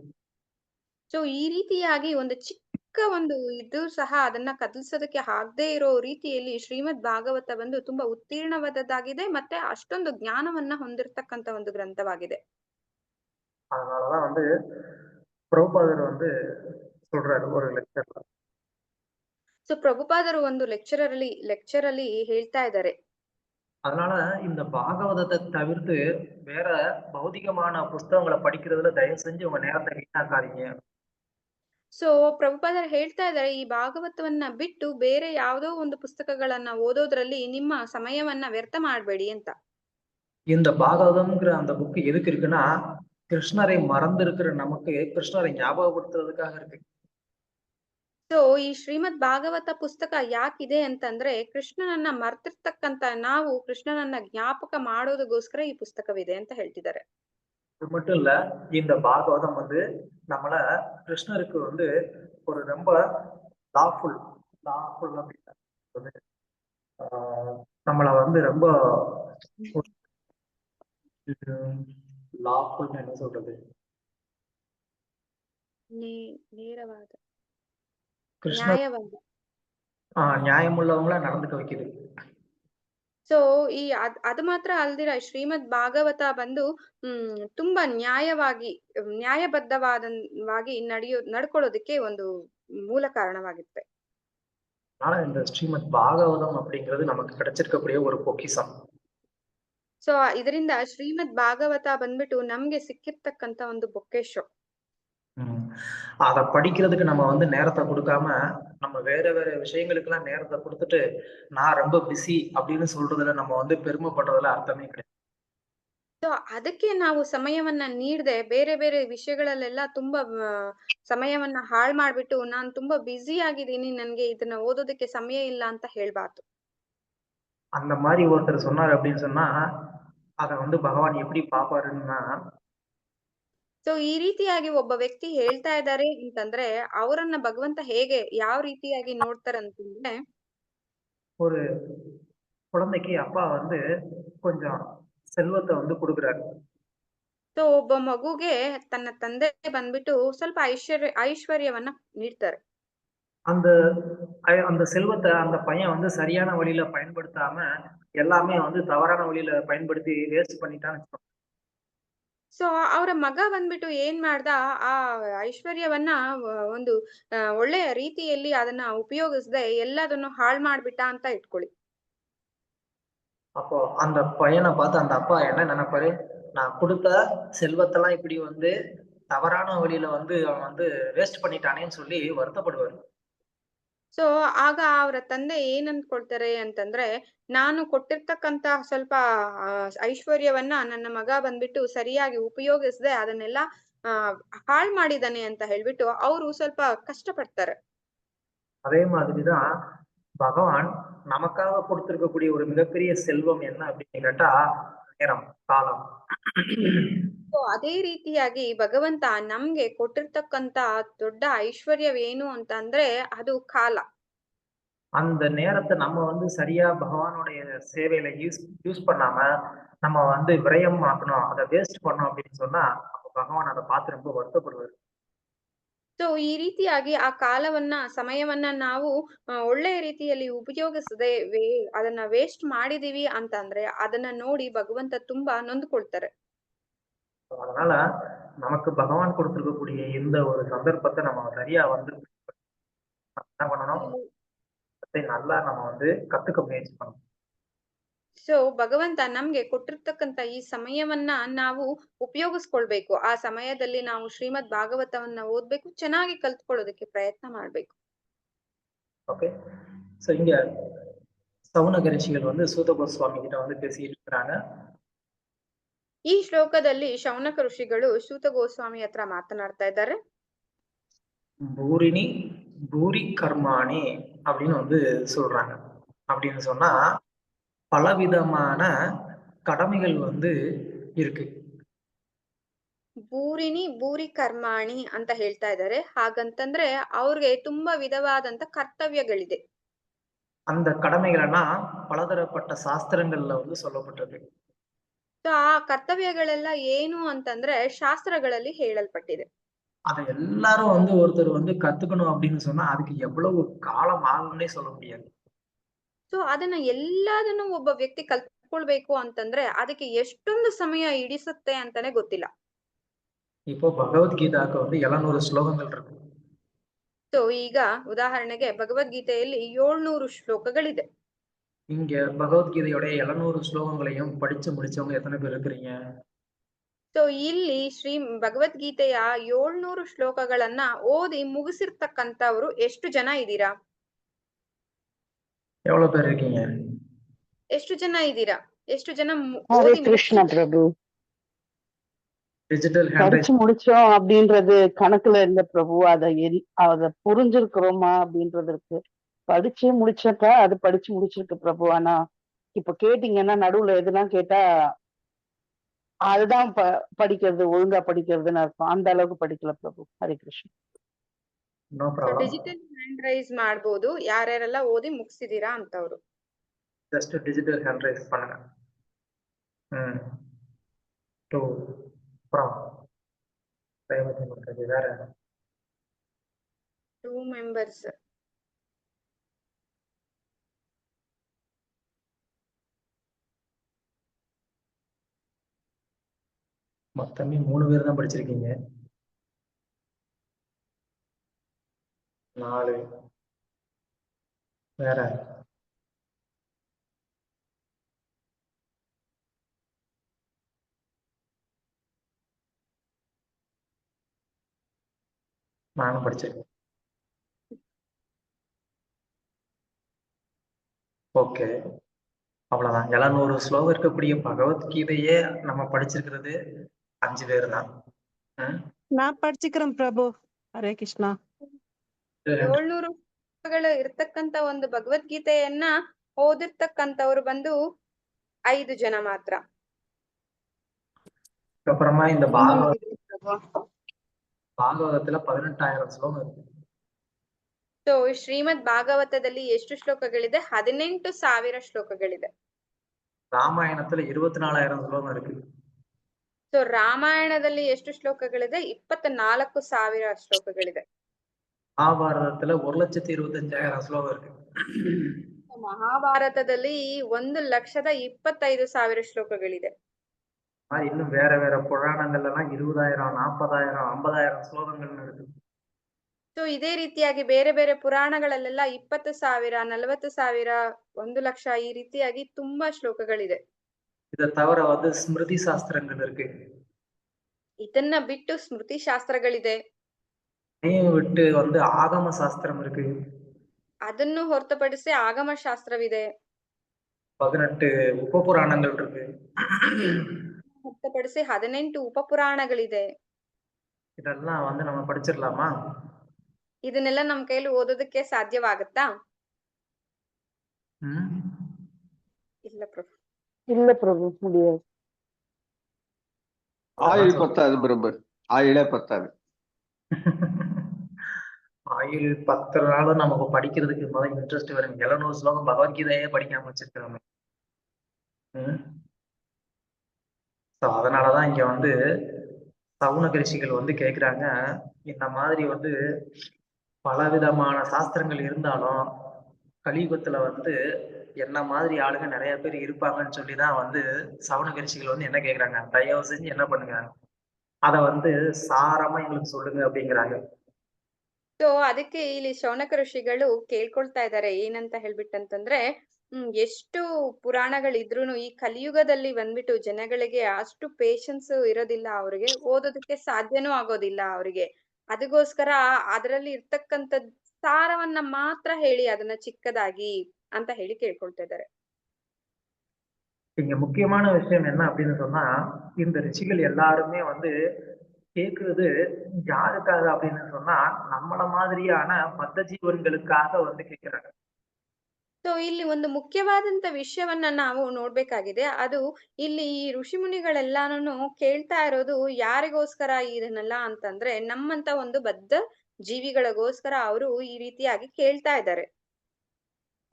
ಸೊ ಈ ರೀತಿಯಾಗಿ ಒಂದು ಚಿಕ್ಕ ಒಂದು ಇದು ಸಹ ಅದನ್ನ ಕದಲ್ಸೋದಕ್ಕೆ ಆಗದೆ ಇರೋ ರೀತಿಯಲ್ಲಿ ಶ್ರೀಮದ್ ಭಾಗವತ ಬಂದು ತುಂಬಾ ಉತ್ತೀರ್ಣವಾದದ್ದಾಗಿದೆ, ಮತ್ತೆ ಅಷ್ಟೊಂದು ಜ್ಞಾನವನ್ನ ಹೊಂದಿರತಕ್ಕಂತ ಒಂದು ಗ್ರಂಥವಾಗಿದೆ. அதனாலதான் வந்து பிரபுபாதர் வந்து சொல்றாரு ஒரு லெக்சர்ல. ಸೊ ಪ್ರಭುಪಾದರು ಒಂದು ಲೆಕ್ಚರ್ ಅಲ್ಲಿ ಹೇಳ್ತಾ ಇದ್ದಾರೆ, அதனால இந்த பாகவதத்தை தவிர்த்து வேற பௌதிகமான புஸ்தகங்களை படிக்கிறதுல தயவு செஞ்சு உங்க நேரத்தை வீணாக்காதீங்க. ಸೊ ಪ್ರಭುಪಾದರು ಹೇಳ್ತಾ ಇದ್ದಾರೆ, ಈ ಭಾಗವತವನ್ನ ಬಿಟ್ಟು ಬೇರೆ ಯಾವುದೋ ಒಂದು ಪುಸ್ತಕಗಳನ್ನ ಓದೋದ್ರಲ್ಲಿ ನಿಮ್ಮ ಸಮಯವನ್ನ ವ್ಯರ್ಥ ಮಾಡಬೇಡಿ ಅಂತ. இந்த பாகவதம்ங்கிற அந்த புக் எதுக்கு இருக்குன்னா, கிருஷ்ணரை மறந்து இருக்கிற நமக்கு கிருஷ்ணரை ஞாபகப்படுத்துறதுக்காக இருக்கு. ಸೊ ಈ ಶ್ರೀಮದ್ ಭಾಗವತ ಪುಸ್ತಕ ಯಾಕಿದೆ ಅಂತಂದ್ರೆ, ಕೃಷ್ಣನನ್ನ ಮರ್ತಿರ್ತಕ್ಕಂತ ನಾವು ಕೃಷ್ಣನನ್ನ ಜ್ಞಾಪಕ ಮಾಡೋದಕ್ಕೋಸ್ಕರ ಈ ಪುಸ್ತಕವಿದೆ ಅಂತ ಹೇಳ್ತಿದ್ದಾರೆ. இது மட்டும் இல்ல, இந்த பாகவதம் வந்து நம்மள கிருஷ்ணருக்கு வந்து ஒரு ரொம்ப லாஃபுல் லாஃபுல் அப்படின்னு நம்மள வந்து ரொம்ப லாஃபுல்னு என்ன சொல்றது, நேரவாದ கிருஷ்ணர் ನ್ಯಾಯವಾದ. நியாயமுள்ளவங்கள நடந்துக்க வைக்குது. ಸೊ ಈ ಅದು ಮಾತ್ರ ಅಲ್ದಿರ ಶ್ರೀಮದ್ ಭಾಗವತ ಬಂದು ತುಂಬಾ ನ್ಯಾಯಬದ್ಧವಾಗಿ ನಡ್ಕೊಳ್ಳೋದಕ್ಕೆ ಒಂದು ಮೂಲ ಕಾರಣವಾಗಿರುತ್ತೆ. ஆனா இந்த ஸ்ரீமத் பாகவதம் அப்படிங்கிறது நமக்கு கிடைச்சிருக்கக்கூடிய ஒரு பொக்கிஷம். ಸೊ ಇದರಿಂದ ಶ್ರೀಮದ್ ಭಾಗವತ ಬಂದ್ಬಿಟ್ಟು ನಮ್ಗೆ ಸಿಕ್ಕಿರ್ತಕ್ಕಂತ ಒಂದು ಬೊಕ್ಕೇಶು. அத படிக்கிறதுக்கு நம்ம வந்து நேரத்தை கொடுக்காம நம்ம வேற வேற விஷயங்களுக்கெல்லாம் நேரத்தை கொடுத்துட்டு நான் ரொம்ப பிஸி அப்படின்னு சொல்றதுல நம்ம வந்து பெருமைப்படுறதுல அர்த்தமே கிடையாது. ಸೊ ಅದಕ್ಕೆ ನಾವು ಸಮಯವನ್ನ ನೀಡದೆ ಬೇರೆ ಬೇರೆ ವಿಷಯಗಳಲ್ಲೆಲ್ಲ ತುಂಬಾ ಸಮಯವನ್ನ ಹಾಳು ಮಾಡ್ಬಿಟ್ಟು ನಾನ್ ತುಂಬಾ ಬ್ಯುಸಿ ಆಗಿದ್ದೀನಿ, ನನ್ಗೆ ಇದನ್ನ ಓದೋದಕ್ಕೆ ಸಮಯ ಇಲ್ಲ ಅಂತ ಹೇಳ್ಬಾರ್ದು. அந்த மாதிரி ஒருத்தர் சொன்னார் அப்படின்னு சொன்னா அத வந்து பகவான் எப்படி பாப்பாருன்னா, ಸೊ ಈ ರೀತಿಯಾಗಿ ಒಬ್ಬ ವ್ಯಕ್ತಿ ಹೇಳ್ತಾ ಇದ್ದಾರೆ ಅಂತಂದ್ರೆ ಅವರನ್ನ ಭಗವಂತ ಹೇಗೆ ಯಾವ ರೀತಿಯಾಗಿ ನೋಡ್ತಾರಂತಂದ್ರೆ, ஒரு குழந்தைக்கு அப்பா வந்து கொஞ்சம் செல்வத்தை வந்து கொடுக்குறாரு. ಸೊ ಒಬ್ಬ ಮಗುಗೆ ತನ್ನ ತಂದೆ ಬಂದ್ಬಿಟ್ಟು ಸ್ವಲ್ಪ ಐಶ್ವರ್ಯವನ್ನ ನೀಡ್ತಾರೆ. அந்த அந்த செல்வத்தை அந்த பையன் வந்து சரியான வழியில பயன்படுத்தாம எல்லாமே வந்து தவறான வழியில பயன்படுத்தி வேஸ்ட் பண்ணிட்டான்னு வச்சுக்கோங்க. ಸೊ ಅವರ ಮಗ ಬಂದ್ಬಿಟ್ಟು ಏನ್ ಮಾಡ್ದ, ಆ ಐಶ್ವರ್ಯವನ್ನ ಒಂದು ಒಳ್ಳೆಯ ರೀತಿಯಲ್ಲಿ ಅದನ್ನ ಉಪಯೋಗಿಸದೆ ಎಲ್ಲದನ್ನು ಹಾಳು ಮಾಡ್ಬಿಟ್ಟ ಅಂತ ಇಟ್ಕೊಳ್ಳಿ. அப்போ அந்த பையனை பார்த்து அந்த அப்பா என்ன நினைப்பாரு, நான் கொடுத்த செல்வத்தெல்லாம் இப்படி வந்து தவறான வழியில வந்து அவன் வந்து வேஸ்ட் பண்ணிட்டானேன்னு சொல்லி வருத்தப்படுவாரு. ಸೊ ಆಗ ಅವರ ತಂದೆ ಏನ್ ಅಂದ್ಕೊಳ್ತಾರೆ ಅಂತಂದ್ರೆ, ನಾನು ಕೊಟ್ಟಿರ್ತಕ್ಕಂತ ಸ್ವಲ್ಪ ಐಶ್ವರ್ಯವನ್ನ ನನ್ನ ಮಗ ಬಂದ್ಬಿಟ್ಟು ಸರಿಯಾಗಿ ಉಪಯೋಗಿಸದೆ ಅದನ್ನೆಲ್ಲ ಹಾಳ್ ಮಾಡಿದಾನೆ ಅಂತ ಹೇಳ್ಬಿಟ್ಟು ಅವರು ಸ್ವಲ್ಪ ಕಷ್ಟಪಡ್ತಾರೆ. அதே மாதிரிதான் பகவான் நமக்காக கொடுத்திருக்கக்கூடிய ஒரு மிகப்பெரிய செல்வம் என்ன அப்படின்னு கேட்டா நேரம், காலம். ಸೊ ಅದೇ ರೀತಿಯಾಗಿ ಭಗವಂತ ನಮ್ಗೆ ಕೊಟ್ಟಿರ್ತಕ್ಕಂತ ದೊಡ್ಡ ಐಶ್ವರ್ಯವೇನು ಅಂತ ಅಂದ್ರೆ ಅದು ಕಾಲ. அந்த நேரத்தை நம்ம வந்து சரியா பகவானுடைய சேவையில யூஸ் பண்ணாம நம்ம வந்து விரயம் ஆக்கணும், அதை வேஸ்ட் பண்ணோம் அப்படின்னு சொன்னா அப்ப பகவான் அதை பார்த்து ரொம்ப வருத்தப்படுவாரு. ಸೊ ಈ ರೀತಿಯಾಗಿ ಆ ಕಾಲವನ್ನ ಸಮಯವನ್ನ ನಾವು ಒಳ್ಳೆಯ ರೀತಿಯಲ್ಲಿ ಉಪಯೋಗಿಸದೆ ಅದನ್ನ ವೇಸ್ಟ್ ಮಾಡಿದೀವಿ ಅಂತಂದ್ರೆ ಅದನ್ನ ನೋಡಿ ಭಗವಂತ ತುಂಬಾ ನೊಂದ್ಕೊಳ್ತಾರೆ. அதனால நமக்கு பகவான் கொடுத்திருக்கக்கூடிய இந்த ஒரு சந்தர்ப்பத்தை நம்ம சரியா வந்து என்ன பண்ணணும், அதை நல்லா நம்ம வந்து கத்துக்க முயற்சி பண்ணணும். ಸೊ ಭಗವಂತ ನಮ್ಗೆ ಕೊಟ್ಟಿರ್ತಕ್ಕಂತ ಈ ಸಮಯವನ್ನ ನಾವು ಉಪಯೋಗಿಸ್ಕೊಳ್ಬೇಕು. ಆ ಸಮಯದಲ್ಲಿ ನಾವು ಶ್ರೀಮದ್ ಭಾಗವತವನ್ನ ಓದ್ಬೇಕು, ಚೆನ್ನಾಗಿ ಕಲ್ತ್ಕೊಳ್ಳೋದಕ್ಕೆ ಪ್ರಯತ್ನ ಮಾಡ್ಬೇಕು. ஓகே, சோ இங்க சவுனக ரிஷிகள் வந்து சூத கோஸ்வாமி கிட்ட வந்து பேசிட்டு இருக்கிறாங்க. ಈ ಶ್ಲೋಕದಲ್ಲಿ ಶೌನಕ ಋಷಿಗಳು ಸೂತ ಗೋಸ್ವಾಮಿ ಹತ್ರ ಮಾತನಾಡ್ತಾ ಇದ್ದಾರೆ. பூரிணி பூரி கர்மாணி அப்படின்னு வந்து சொல்றாங்க. அப்படின்னு சொன்னா பலவிதமான கடமைகள் வந்து இருக்கு. ಭೂರಿಣಿ ಭೂರಿ ಕರ್ಮಾಣಿ ಅಂತ ಹೇಳ್ತಾ ಇದ್ದಾರೆ. ಹಾಗಂತಂದ್ರೆ ಅವ್ರಿಗೆ ತುಂಬಾ ವಿಧವಾದಂತ ಕರ್ತವ್ಯಗಳಿದೆ. அந்த கடமைகளெல்லாம் பலதரப்பட்ட சாஸ்திரங்கள்ல வந்து சொல்லப்பட்டிருக்கு. ಸೊ ಆ ಕರ್ತವ್ಯಗಳೆಲ್ಲ ಏನು ಅಂತಂದ್ರೆ ಶಾಸ್ತ್ರಗಳಲ್ಲಿ ಹೇಳಲ್ಪಟ್ಟಿದೆ. அதை எல்லாரும் வந்து ஒருத்தர் வந்து கத்துக்கணும் அப்படின்னு சொன்னா அதுக்கு எவ்வளவு காலம் ஆகும்னே சொல்ல முடியாது. ಸೊ ಅದನ್ನ ಎಲ್ಲದನ್ನು ಒಬ್ಬ ವ್ಯಕ್ತಿ ಕಲ್ತ್ಕೊಳ್ಬೇಕು ಅಂತಂದ್ರೆ ಅದಕ್ಕೆ ಎಷ್ಟೊಂದು ಸಮಯ ಹಿಡಿಸುತ್ತೆ ಅಂತಾನೆ ಗೊತ್ತಿಲ್ಲ. இப்போ பகவத்கீதாக்கு வந்து 700 ஸ்லோகங்கள் இருக்கு. ಸೊ ಈಗ ಉದಾಹರಣೆಗೆ ಭಗವದ್ಗೀತೆಯಲ್ಲಿ 700 ಶ್ಲೋಕಗಳಿದೆ. இங்க பகவத்கீதையோட 700 ஸ்லோகங்களையும் படிச்சு முடிச்சவங்க எத்தனை பேர் இருக்கிறீங்க? ಸೊ ಇಲ್ಲಿ ಭಗವದ್ಗೀತೆಯ 700 ಶ್ಲೋಕಗಳನ್ನ ಓದಿ ಮುಗಿಸಿರ್ತಕ್ಕಂಥವ್ರು ಎಷ್ಟು ಜನ ಇದ್ದೀರಾ? எவ்வளவு பேர் இருக்கீங்க? ಎಷ್ಟು ಜನ ಇದ್ದೀರಾ? ಎಷ್ಟು ಜನ ஹரே கிருஷ்ணா பிரபு. டிஜிட்டல் படிச்சு முடிச்சோம் அப்படின்றது கணக்குல இல்ல பிரபு. அத புரிஞ்சிருக்கிறோமா அப்படின்றது இருக்கு. படிச்சு முடிச்சப்ப அது படிச்சு முடிச்சிருக்கு பிரபு. ஆனா இப்ப கேட்டீங்கன்னா நடுவுல எதுனா கேட்டா அதுதான் படிக்கிறது, ஒழுங்கா படிக்கிறதுன்னு அர்த்தம். அந்த அளவுக்கு படிக்கல Prabhu. Hare Krishna. No so problem. Digital hand raise ಮಾಡ್ಬೋದು ಯಾರ್ಯಾರೆಲ್ಲ ಓದಿ ಮುಗಿಸಿದೀರಾ ಅಂತವ್ರು. ஜஸ்ட் டிஜிட்டல் ஹேண்ட் ரைஸ் பண்ணுங்க. டூ அப்புறம் வேற 2 ಮೆಂಬರ್ಸ್. மொத்தமே 3 பேர் தான் படிச்சிருக்கீங்க. 4 வேற நானும் படிச்சிருக்கேன். ஓகே, அவ்வளவுதான். 700 ஸ்லோகம் இருக்கக்கூடிய பகவத்கீதையே நம்ம படிச்சிருக்கிறது 5 பேர் தான். நான் படிச்சுக்கிறேன் பிரபு. ಹರೇ ಕೃಷ್ಣ. 700 ಶ್ಲೋಕಗಳು ಇರ್ತಕ್ಕಂತ ಒಂದು ಭಗವದ್ಗೀತೆಯನ್ನ ಓದಿರ್ತಕ್ಕಂಥವ್ರು ಬಂದು 5 ಜನ ಮಾತ್ರ. அப்புறமா இந்த ಭಾಗವತத்துல 18,000 ஸ்லೋகம் இருக்கு. ಸೊ ಶ್ರೀಮದ್ ಭಾಗವತದಲ್ಲಿ ಎಷ್ಟು ಶ್ಲೋಕಗಳಿದೆ? 18,000 ಶ್ಲೋಕಗಳಿದೆ. ராமாயணத்துல 24,000 ஸ்லோகம் இருக்கு. ಸೊ ರಾಮಾಯಣದಲ್ಲಿ ಎಷ್ಟು ಶ್ಲೋಕಗಳಿದೆ? 24,000 ಶ್ಲೋಕಗಳಿದೆ. மகாபாரதத்துல 1,25,000 ஸ்லோகம் இருக்கு. ಮಹಾಭಾರತದಲ್ಲಿ 1,25,000 ಶ್ಲೋಕಗಳಿದೆ. இன்னும் வேற வேற புராணங்கள்ல எல்லாம் 20,000, 40,000, 50,000 ஸ்லோகங்கள் இருக்கு. ಸೊ ಇದೇ ರೀತಿಯಾಗಿ ಬೇರೆ ಬೇರೆ ಪುರಾಣಗಳಲ್ಲೆಲ್ಲ 20,000, 40,000, 1,00,000 ಈ ರೀತಿಯಾಗಿ ತುಂಬಾ ಶ್ಲೋಕಗಳಿದೆ. இதை தவிர வந்து ஸ்மிருதி சாஸ்திரங்கள் இருக்கு. ಇದನ್ನ ಬಿಟ್ಟು ಸ್ಮೃತಿ ಶಾಸ್ತ್ರಗಳಿದೆ. அதையும் விட்டு வந்து ஆகம சாஸ்திரம் இருக்கு. ಅದನ್ನು ಹೊರತುಪಡಿಸಿ ಆಗಮ ಶಾಸ್ತ್ರವಿದೆ. 18 ಉಪಪುರಾಣங்கள் இருக்கு. ಹೊರತುಪಡಿಸಿ 18 ಉಪಪುರಾಣಗಳಿದೆ. இதெல்லாம் வந்து நம்ம படிச்சிடலாமா? ಇದನ್ನೆಲ್ಲ ನಮ್ ಕೈಲಿ ಓದೋದಕ್ಕೆ ಸಾಧ್ಯವಾಗುತ್ತಾ? ಇಲ್ಲ ಪ್ರಭು. இல்ல பிரபு, முடியாது. ஆயுள் பத்தாது பிரபு, ஆயுளே பத்தாது. ஆயுள் 10 நாளும் நமக்கு படிக்கிறதுக்கு முதல்ல இன்ட்ரெஸ்ட் வரும். 700 ஸ்லோகம் பகவத்கீதையே படிக்காம வச்சிருக்கிறோம். அதனாலதான் இங்க வந்து சவுனக ரிஷிகள் வந்து கேக்குறாங்க, இந்த மாதிரி வந்து பலவிதமான சாஸ்திரங்கள் இருந்தாலும் கலியுகத்துல வந்து என்ன மாதிரி ஆளுங்க நிறைய பேர் இருப்பாங்கன்னு சொல்லிதான் வந்து சவுனக ரிஷிகள் வந்து என்ன கேக்குறாங்க, தயவு செஞ்சு என்ன பண்ணுங்க, அத வந்து சாரமா எங்களுக்கு சொல்லுங்க அப்படிங்கிறாங்க. ಸೊ ಅದಕ್ಕೆ ಇಲ್ಲಿ ಶೌನಕ ಋಷಿಗಳು ಕೇಳ್ಕೊಳ್ತಾ ಇದ್ದಾರೆ ಏನಂತ ಹೇಳ್ಬಿಟ್ಟಂತಂದ್ರೆ, ಎಷ್ಟು ಪುರಾಣಗಳಿದ್ರೂನು ಈ ಕಲಿಯುಗದಲ್ಲಿ ಬಂದ್ಬಿಟ್ಟು ಜನಗಳಿಗೆ ಅಷ್ಟು ಪೇಶನ್ಸ್ ಇರೋದಿಲ್ಲ, ಅವ್ರಿಗೆ ಓದೋದಕ್ಕೆ ಸಾಧ್ಯನೂ ಆಗೋದಿಲ್ಲ ಅವ್ರಿಗೆ. ಅದಕ್ಕೋಸ್ಕರ ಅದರಲ್ಲಿ ಇರ್ತಕ್ಕಂಥ ಸಾರವನ್ನ ಮಾತ್ರ ಹೇಳಿ ಅದನ್ನ ಚಿಕ್ಕದಾಗಿ ಅಂತ ಹೇಳಿ ಕೇಳ್ಕೊಳ್ತಾ ಇದ್ದಾರೆ. இங்க முக்கியமான விஷயம் என்ன அப்படின்னு சொன்னா, இந்த ரிஷிகள் எல்லாருமே வந்து கேக்குறது யாருக்காக அப்படின்னு சொன்னா, நம்மள மாதிரியான பத்த ஜீவன்களுக்காக வந்து கேக்குறாங்க. ಸೊ ಇಲ್ಲಿ ಒಂದು ಮುಖ್ಯವಾದಂತ ವಿಷಯವನ್ನ ನಾವು ನೋಡ್ಬೇಕಾಗಿದೆ. ಅದು ಇಲ್ಲಿ ಈ ಋಷಿ ಮುನಿಗಳೆಲ್ಲಾನು ಕೇಳ್ತಾ ಇರೋದು ಯಾರಿಗೋಸ್ಕರ ಇದನ್ನೆಲ್ಲ ಅಂತಂದ್ರೆ, ನಮ್ಮಂತ ಒಂದು ಬದ್ಧ ಜೀವಿಗಳಿಗೋಸ್ಕರ ಅವರು ಈ ರೀತಿಯಾಗಿ ಕೇಳ್ತಾ ಇದ್ದಾರೆ.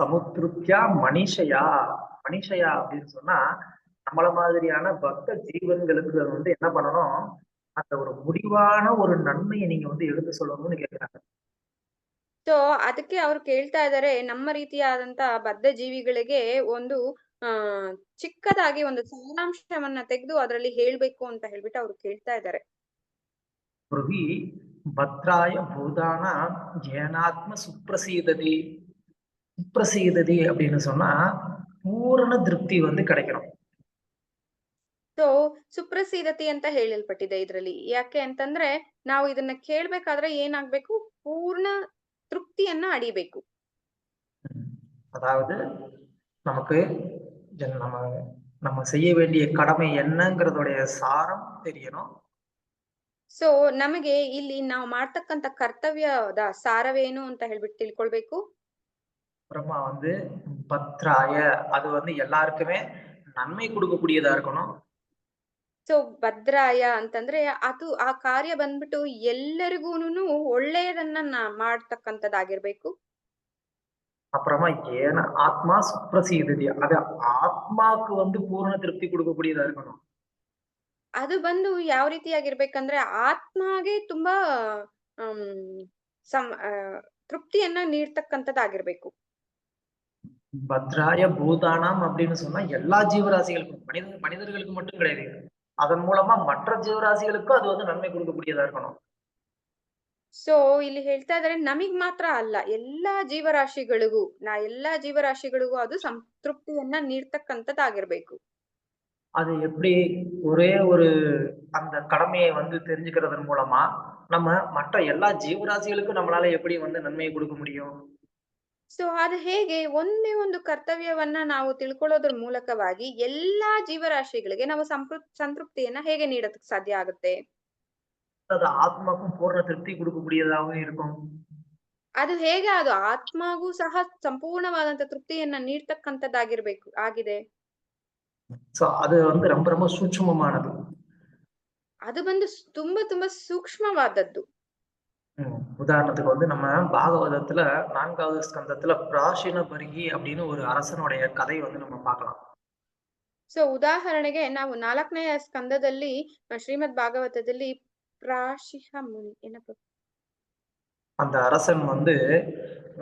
சமுத்ருத்யா மனிஷயா, மனிஷயா அப்படின்னு சொன்னா நம்மள மாதிரியான பக்த ஜீவன்களுக்கு வந்து என்ன பண்ணணும், அந்த ஒரு முடிவான ஒரு நன்மையை நீங்க வந்து எடுத்து சொல்லணும்னு கேக்குறாங்க. ಸೊ ಅದಕ್ಕೆ ಅವ್ರು ಕೇಳ್ತಾ ಇದ್ದಾರೆ, ನಮ್ಮ ರೀತಿಯಾದಂತ ಬದ್ಧ ಜೀವಿಗಳಿಗೆ ಒಂದು ಚಿಕ್ಕದಾಗಿ ಒಂದು ಸಾರಾಂಶವನ್ನ ತೆಗೆದು ಅದರಲ್ಲಿ ಹೇಳ್ಬೇಕು ಅಂತ ಹೇಳ್ಬಿಟ್ಟು ಅವ್ರು ಕೇಳ್ತಾ ಇದ್ದಾರೆ. ಬ್ರಹ್ಮಿ ಭದ್ರಾಯ ಭೂದಾನ ஏனாத்ம சுப்ரசீததி, சுப்ரசீததி அப்படின்னு சொன்னா பூரண திருப்தி வந்து கிடைக்கணும். ಸೊ ಸುಪ್ರಸೀದತಿ ಅಂತ ಹೇಳಲ್ಪಟ್ಟಿದೆ ಇದ್ರಲ್ಲಿ. ಯಾಕೆ ಅಂತಂದ್ರೆ ನಾವು ಇದನ್ನ ಕೇಳ್ಬೇಕಾದ್ರೆ ಏನಾಗ್ಬೇಕು, ಪೂರ್ಣ திருப்தியನ್ನ அடையಬೇಕು. அதாவது நமக்கு நம்ம நம்ம செய்ய வேண்டிய கடமை என்னங்கிறதுடைய சாரம் தெரியணும். ಸೊ ನಮಗೆ ಇಲ್ಲಿ ನಾವು ಮಾಡ್ತಕ್ಕಂತ ಕರ್ತವ್ಯದ ಸಾರವೇನು ಅಂತ ಹೇಳ್ಬಿಟ್ಟು ತಿಳ್ಕೊಳ್ಬೇಕು. அப்புறமா வந்து பத்ராய, அது வந்து எல்லாருக்குமே நன்மை கொடுக்கக்கூடியதா இருக்கணும். ಸೊ ಭದ್ರಾಯ ಅಂತಂದ್ರೆ ಅದು ಆ ಕಾರ್ಯ ಬಂದ್ಬಿಟ್ಟು ಎಲ್ಲರಿಗೂನು ಒಳ್ಳೆಯದನ್ನ ಮಾಡ್ತಕ್ಕಂಥದ್ದಾಗಿರ್ಬೇಕು. அப்புறமா ஏன ஆத்மா சுப்ரசீததி, அது ஆத்மாக்கு வந்து பூர்ண திருப்தி கொடுக்கக்கூடியதா இருக்கணும். ಅದು ಬಂದು ಯಾವ ರೀತಿಯಾಗಿರ್ಬೇಕಂದ್ರೆ ಆತ್ಮಗೆ ತುಂಬಾ ಹ್ಮ್ ಸಂ ತೃಪ್ತಿಯನ್ನ ನೀಡ್ತಕ್ಕಂಥದ್ದಾಗಿರ್ಬೇಕು. பத்ராய பூதானாம் அப்படின்னு சொன்னா எல்லா ஜீவராசிகளுக்கும், மனிதர்களுக்கு மட்டும் கிடையாது. அதன் மூலமா மற்ற ஜீவராசிகளுக்கும் அது வந்து நன்மை கொடுக்கக்கூடியதா இருக்கணும். ಸೊ ಇಲ್ಲಿ ಹೇಳ್ತಾ ಇದಾರೆ ನಮಿಗ್ ಮಾತ್ರ ಅಲ್ಲ, ಎಲ್ಲಾ ಜೀವರಾಶಿಗಳಿಗೂ ಅದು ಸಂತೃಪ್ತಿಯನ್ನ ನೀಡ್ತಕ್ಕಂಥದ್ದಾಗಿರ್ಬೇಕು. அது எப்படி? ஒரே ஒரு அந்த கடமையை வந்து தெரிஞ்சுக்கிறதன் மூலமா நம்ம மற்ற எல்லா ஜீவராசிகளுக்கும் நம்மளால எப்படி வந்து நன்மையை கொடுக்க முடியும்? ಸೊ ಅದು ಹೇಗೆ? ಒಂದೇ ಒಂದು ಕರ್ತವ್ಯವನ್ನ ನಾವು ತಿಳ್ಕೊಳ್ಳೋದ್ರ ಮೂಲಕವಾಗಿ ಎಲ್ಲಾ ಜೀವರಾಶಿಗಳಿಗೆ ನಾವು ಸಂತೃಪ್ತಿಯನ್ನ ಹೇಗೆ ನೀಡೋದಕ್ಕೆ ಸಾಧ್ಯ ಆಗುತ್ತೆ? அது ஆத்மாக்கும் பூர்ண திருப்தி கொடுக்கக்கூடியதாகவும் இருக்கும். ಅದು ಹೇಗೆ? ಅದು ಆತ್ಮಗೂ ಸಹ ಸಂಪೂರ್ಣವಾದಂತ ತೃಪ್ತಿಯನ್ನ ನೀಡ್ತಕ್ಕಂಥದ್ದಾಗಿರ್ಬೇಕು ಆಗಿದೆ. சோ அது வந்து ரொம்ப ரொம்ப சூட்சுமமானது. ಅದು ಬಂದು ತುಂಬಾ ತುಂಬಾ ಸೂಕ್ಷ್ಮವಾದದ್ದು. உதாரணத்துக்கு வந்து நம்ம பாகவதத்துல 4வது ஸ்கந்தத்துல பிராஷின பர்கி அப்படின்னு ஒரு அரசனுடைய கதை வந்து நம்ம பார்க்கலாம். ಸೊ ಉದಾಹರಣೆಗೆ ನಾವು 4ನೇ ಸ್ಕಂದದಲ್ಲಿ ಶ್ರೀಮದ್ ಭಾಗವತದಲ್ಲಿ ಪ್ರಾಶಿಹ ಮುನಿ ಏನಪ್ಪ, அந்த அரசன் வந்து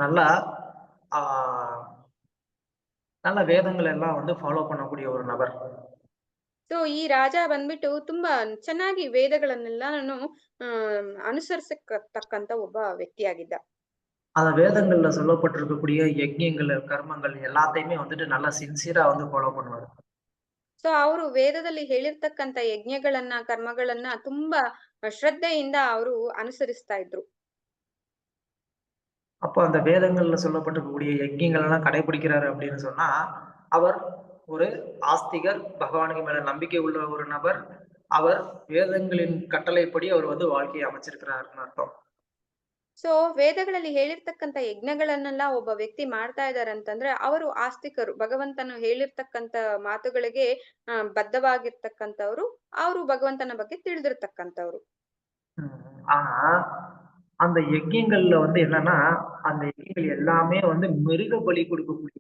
நல்லா ஆஹ் நல்ல வேதங்கள் எல்லாம் வந்து ஃபாலோ பண்ணக்கூடிய ஒரு நபர். ಸೊ ಈ ರಾಜ ಬಂದ್ಬಿಟ್ಟು ತುಂಬಾ ಚೆನ್ನಾಗಿ ವೇದಗಳನ್ನೆಲ್ಲಾನು ಅನುಸರಿಸತಕ್ಕಂತ ಒಬ್ಬ ವ್ಯಕ್ತಿಯಾಗಿದ್ದ. அந்த வேதங்கள்ல சொல்லப்பட்டிருக்கக்கூடிய யஜ்ஞங்கள், கர்மங்கள் எல்லாத்தையுமே வந்துட்டு நல்லா சின்சியரா வந்து ஃபாலோ பண்ணுவாரு. ಸೊ ಅವರು ವೇದದಲ್ಲಿ ಹೇಳಿರ್ತಕ್ಕಂತ ಯಜ್ಞಗಳನ್ನ ಕರ್ಮಗಳನ್ನ ತುಂಬಾ ಶ್ರದ್ಧೆಯಿಂದ ಅವರು ಅನುಸರಿಸ್ತಾ ಇದ್ರು. அப்போ அந்த வேதங்கள்ல சொல்லப்பட்டிருக்கக்கூடிய யஜ்ஞங்கள் எல்லாம் கடைபிடிக்கிறாரு அப்படின்னு சொன்னா அவர் ஒரு ஆஸ்திகர், பகவானுக்கு மேல நம்பிக்கை உள்ள ஒரு நபர். அவர் வேதங்களின் கட்டளைப்படி அவர் வந்து வாழ்க்கையை அமைச்சிருக்கிறாருன்னு அர்த்தம். ಸೊ ವೇದಗಳಲ್ಲಿ ಹೇಳಿರ್ತಕ್ಕಂತ ಯಜ್ಞಗಳನ್ನೆಲ್ಲ ಒಬ್ಬ ವ್ಯಕ್ತಿ ಮಾಡ್ತಾ ಇದಾರೆ ಅಂತಂದ್ರೆ ಅವರು ಆಸ್ತಿಕರು, ಭಗವಂತನು ಹೇಳಿರ್ತಕ್ಕಂತ ಮಾತುಗಳಿಗೆ ಬದ್ಧವಾಗಿರ್ತಕ್ಕಂಥವ್ರು, ಅವರು ಭಗವಂತನ ಬಗ್ಗೆ ತಿಳಿದಿರ್ತಕ್ಕಂಥವ್ರು. ஆனா அந்த யஜ்ஞங்கள்ல வந்து என்னன்னா அந்த யஜ்ஞங்கள் எல்லாமே வந்து மிருக பலி கொடுக்கக்கூடிய.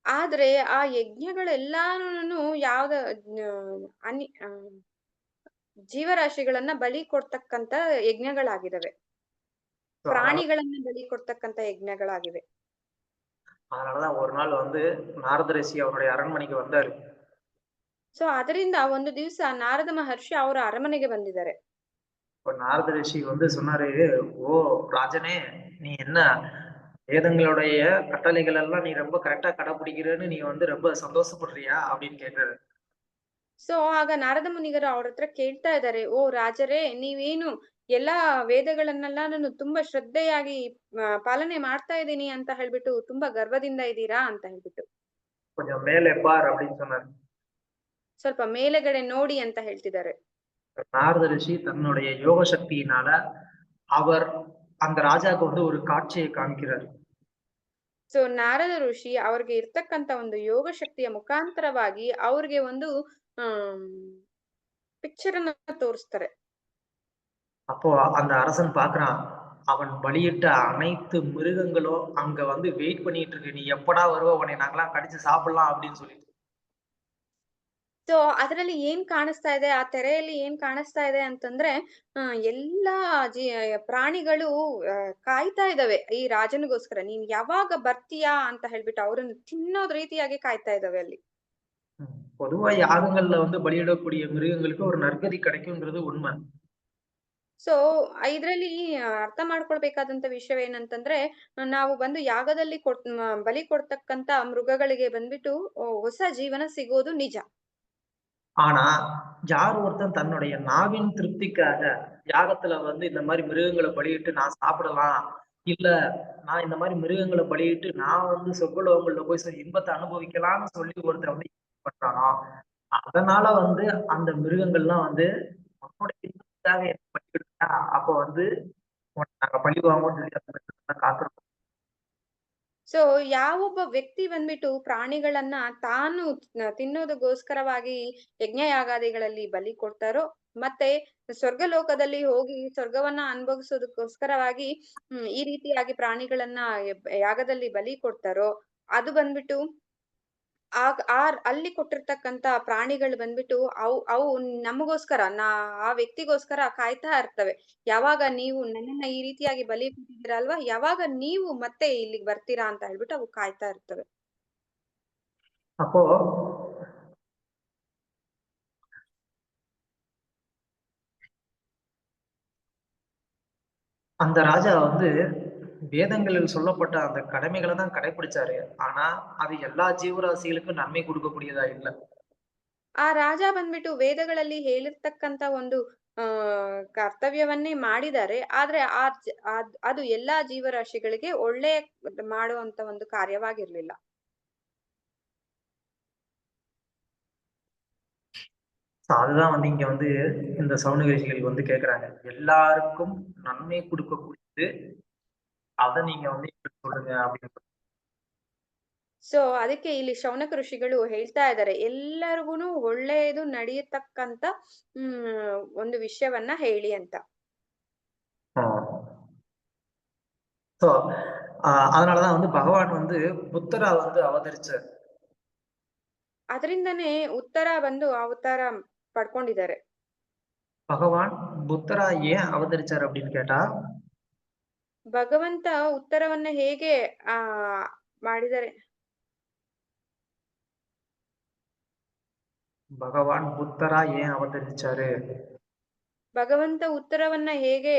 ಆದ್ರೆ ಆ ಯಜ್ಞಗಳೆಲ್ಲಾನು ಯಾವ್ದ ಜೀವರಾಶಿಗಳನ್ನ ಬಲಿ ಕೊಡ್ತಕ್ಕಂತ ಯಜ್ಞಗಳಾಗಿದಾವೆ, ಪ್ರಾಣಿಗಳನ್ನ ಬಲಿ ಕೊಡ್ತಕ್ಕಂತ ಯಜ್ಞಗಳಾಗಿವೆ. அதனாலதான் ஒரு நாள் வந்து நாரத ரிஷி அவருடைய அரண்மனைக்கு வந்தாரு. ಸೊ ಅದರಿಂದ ಒಂದು ದಿವಸ ನಾರದ ಮಹರ್ಷಿ ಅವರ ಅರಮನೆಗೆ ಬಂದಿದ್ದಾರೆ. நாரத ரிஷி வந்து சொன்னாரு, ஓ ராஜனே, நீ என்ன வேதங்களுடைய கட்டளைகள் எல்லாம் நீ ரொம்ப கரெக்டா கடைபிடிக்கிறேன்னு நீ வந்து ரொம்ப சந்தோஷப்படுறியா அப்படின்னு கேட்டாரு. ಸೊ ಆಗ ನಾರದ ಮುನಿಗರು ಅವ್ರ ಹತ್ರ ಕೇಳ್ತಾ ಇದ್ದಾರೆ, ಓ ರಾಜರೇ, ನೀವೇನು ಎಲ್ಲಾ ವೇದಗಳನ್ನೆಲ್ಲ ನಾನು ತುಂಬಾ ಶ್ರದ್ಧೆಯಾಗಿ ಪಾಲನೆ ಮಾಡ್ತಾ ಇದ್ದೀನಿ ಅಂತ ಹೇಳ್ಬಿಟ್ಟು ತುಂಬಾ ಗರ್ವದಿಂದ ಇದ್ದೀರಾ ಅಂತ ಹೇಳ್ಬಿಟ್ಟು. கொஞ்சம் மேலே பார் அப்படின்னு சொன்னாரு. ಸ್ವಲ್ಪ ಮೇಲೆಗಡೆ ನೋಡಿ ಅಂತ ಹೇಳ್ತಿದ್ದಾರೆ. நாரத ரிஷி தன்னுடைய யோக சக்தியினால அவர் அந்த ராஜாவுக்கு வந்து ஒரு காட்சியை காமிக்கிறார். ಸೊ ನಾರದ ಋಷಿ ಅವ್ರಿಗೆ ಇರ್ತಕ್ಕಂತ ಒಂದು ಯೋಗ ಶಕ್ತಿಯ ಮುಖಾಂತರವಾಗಿ ಅವ್ರಿಗೆ ಒಂದು பிக்சர் தோரிஸ்ತಾರೆ. அப்போ அந்த அரசன் பாக்குறான், அவன் பலியிட்ட அனைத்து மிருகங்களும் அங்க வந்து வெயிட் பண்ணிட்டு இருக்கு, நீ எப்படா வருவ, உன்னை நாங்கெல்லாம் கடிச்சு சாப்பிடலாம் அப்படின்னு சொல்லி. ಸೊ ಅದರಲ್ಲಿ ಏನ್ ಕಾಣಿಸ್ತಾ ಇದೆ, ಆ ತೆರೆಯಲ್ಲಿ ಏನ್ ಕಾಣಿಸ್ತಾ ಇದೆ ಅಂತಂದ್ರೆ ಎಲ್ಲಾ ಪ್ರಾಣಿಗಳು ಕಾಯ್ತಾ ಇದಾವೆ ಈ ರಾಜನಿಗೋಸ್ಕರ, ನೀನ್ ಯಾವಾಗ ಬರ್ತೀಯಾ ಅಂತ ಹೇಳ್ಬಿಟ್ಟು ಅವ್ರನ್ನ ತಿನ್ನೋದ್ ರೀತಿಯಾಗಿ ಕಾಯ್ತಾ ಇದಾವೆ ಅಲ್ಲಿ. பொதுவா யாகங்கள்ல வந்து பலியிடக்கூடிய மிருகங்களுக்கு ஒரு நற்கதி கிடைக்குங்கிறது உண்மை. ಸೊ ಇದ್ರಲ್ಲಿ ಅರ್ಥ ಮಾಡ್ಕೊಳ್ಬೇಕಾದಂತ ವಿಷಯವೇನಂತಂದ್ರೆ, ನಾವು ಬಂದು ಯಾಗದಲ್ಲಿ ಬಲಿ ಕೊಡ್ತಕ್ಕಂತ ಮೃಗಗಳಿಗೆ ಬಂದ್ಬಿಟ್ಟು ಹೊಸ ಜೀವನ ಸಿಗೋದು ನಿಜ. ஆனா யார் ஒருத்தன் தன்னுடைய நாவின் திருப்திக்காக யாகத்துல வந்து இந்த மாதிரி மிருகங்களை பலியிட்டு நான் சாப்பிடலாம், இல்ல நான் இந்த மாதிரி மிருகங்களை பலியிட்டு நான் வந்து சொர்க்கலோகங்கள்ல போய் இன்பத்தை அனுபவிக்கலாம்னு சொல்லி ஒருத்தர் வந்து பண்றானோ, அதனால வந்து அந்த மிருகங்கள்லாம் வந்து உன்னுடைய இன்பத்துக்காக என்ன பலியிட்டா, அப்ப வந்து நாங்க பழி வாங்குவோம்னு சொல்லி அந்த காத்துருக்கோம். ಸೊ ಯಾವೊಬ್ಬ ವ್ಯಕ್ತಿ ಬಂದ್ಬಿಟ್ಟು ಪ್ರಾಣಿಗಳನ್ನ ತಾನು ತಿನ್ನೋದಕ್ಕೋಸ್ಕರವಾಗಿ ಯಜ್ಞಯಾಗಾದಿಗಳಲ್ಲಿ ಬಲಿ ಕೊಡ್ತಾರೋ, ಮತ್ತೆ ಸ್ವರ್ಗಲೋಕದಲ್ಲಿ ಹೋಗಿ ಸ್ವರ್ಗವನ್ನ ಅನುಭವಿಸೋದಕ್ಕೋಸ್ಕರವಾಗಿ ಈ ರೀತಿಯಾಗಿ ಪ್ರಾಣಿಗಳನ್ನ ಯಾಗದಲ್ಲಿ ಬಲಿ ಕೊಡ್ತಾರೋ, ಅದು ಬಂದ್ಬಿಟ್ಟು ಅಲ್ಲಿ ಕೊಟ್ಟಿರ್ತಕ್ಕಂತ ಪ್ರಾಣಿಗಳು ಬಂದ್ಬಿಟ್ಟು ಅವು ನಮಗೋಸ್ಕರ ಆ ವ್ಯಕ್ತಿಗೋಸ್ಕರ ಕಾಯ್ತಾ ಇರ್ತವೆ. ಯಾವಾಗ ನೀವು ನನ್ನನ್ನ ಈ ರೀತಿಯಾಗಿ ಬಲಿ ಕೊಟ್ಟಿದ್ದೀರಾ ಅಲ್ವಾ, ಯಾವಾಗ ನೀವು ಮತ್ತೆ ಇಲ್ಲಿಗೆ ಬರ್ತೀರಾ ಅಂತ ಹೇಳ್ಬಿಟ್ಟು ಅವು ಕಾಯ್ತಾ ಇರ್ತವೆ. அப்போ அந்த ராஜா வந்து வேதங்களில் சொல்லப்பட்ட அந்த கடமைகளை தான் கடைபிடிச்சாரு. ஆனா அது எல்லா ஜீவராசிகளுக்கும் நன்மை கொடுக்கக்கூடியதா இல்ல. ಆ ರಾಜ ಬಂದ್ಬಿಟ್ಟು ವೇದಗಳಲ್ಲಿ ಹೇಳಿರ್ತಕ್ಕಂತ ಒಂದು ಕರ್ತವ್ಯವನ್ನೇ ಮಾಡಿದ್ದಾರೆ. ಆದ್ರೆ ಅದು ಎಲ್ಲಾ ಜೀವರಾಶಿಗಳಿಗೆ ಒಳ್ಳೆ ಮಾಡುವಂತ ಒಂದು ಕಾರ್ಯವಾಗಿರ್ಲಿಲ್ಲ. அதுதான் வந்து இங்க வந்து இந்த சவுனகரிசிகள் வந்து கேக்குறாங்க. எல்லாருக்கும் நன்மை கொடுக்கக்கூடியது அதை நீங்க வந்து சொல்லுங்க அப்படின்னு. ಸೊ ಅದಕ್ಕೆ ಇಲ್ಲಿ ಶೌನಕ ಋಷಿಗಳು ಹೇಳ್ತಾ ಇದ್ದಾರೆ, ಎಲ್ಲರಿಗೂನು ಒಳ್ಳೆಯದು ನಡೆಯತಕ್ಕಂತ ಒಂದು ವಿಷಯವನ್ನ ಹೇಳಿ ಅಂತ. ಸೊ அதனாலதான் வந்து பகவான் வந்து புத்தரா வந்து அவதரிச்சார். ಅದರಿಂದನೇ ಉತ್ತರ ಬಂದು ಅವತಾರ ಪಡ್ಕೊಂಡಿದ್ದಾರೆ. பகவான் புத்தரா ஏன் அவதரிச்சார் அப்படின்னு கேட்டா, ಭಗವಂತ ಉತ್ತರವನ್ನ ಹೇಗೆ ಮಾಡಿದ್ದಾರೆ, பகவான் புத்தரா ஏன் அவதரிச்சாரு, ಭಗವಂತ ಉತ್ತರವನ್ನ ಹೇಗೆ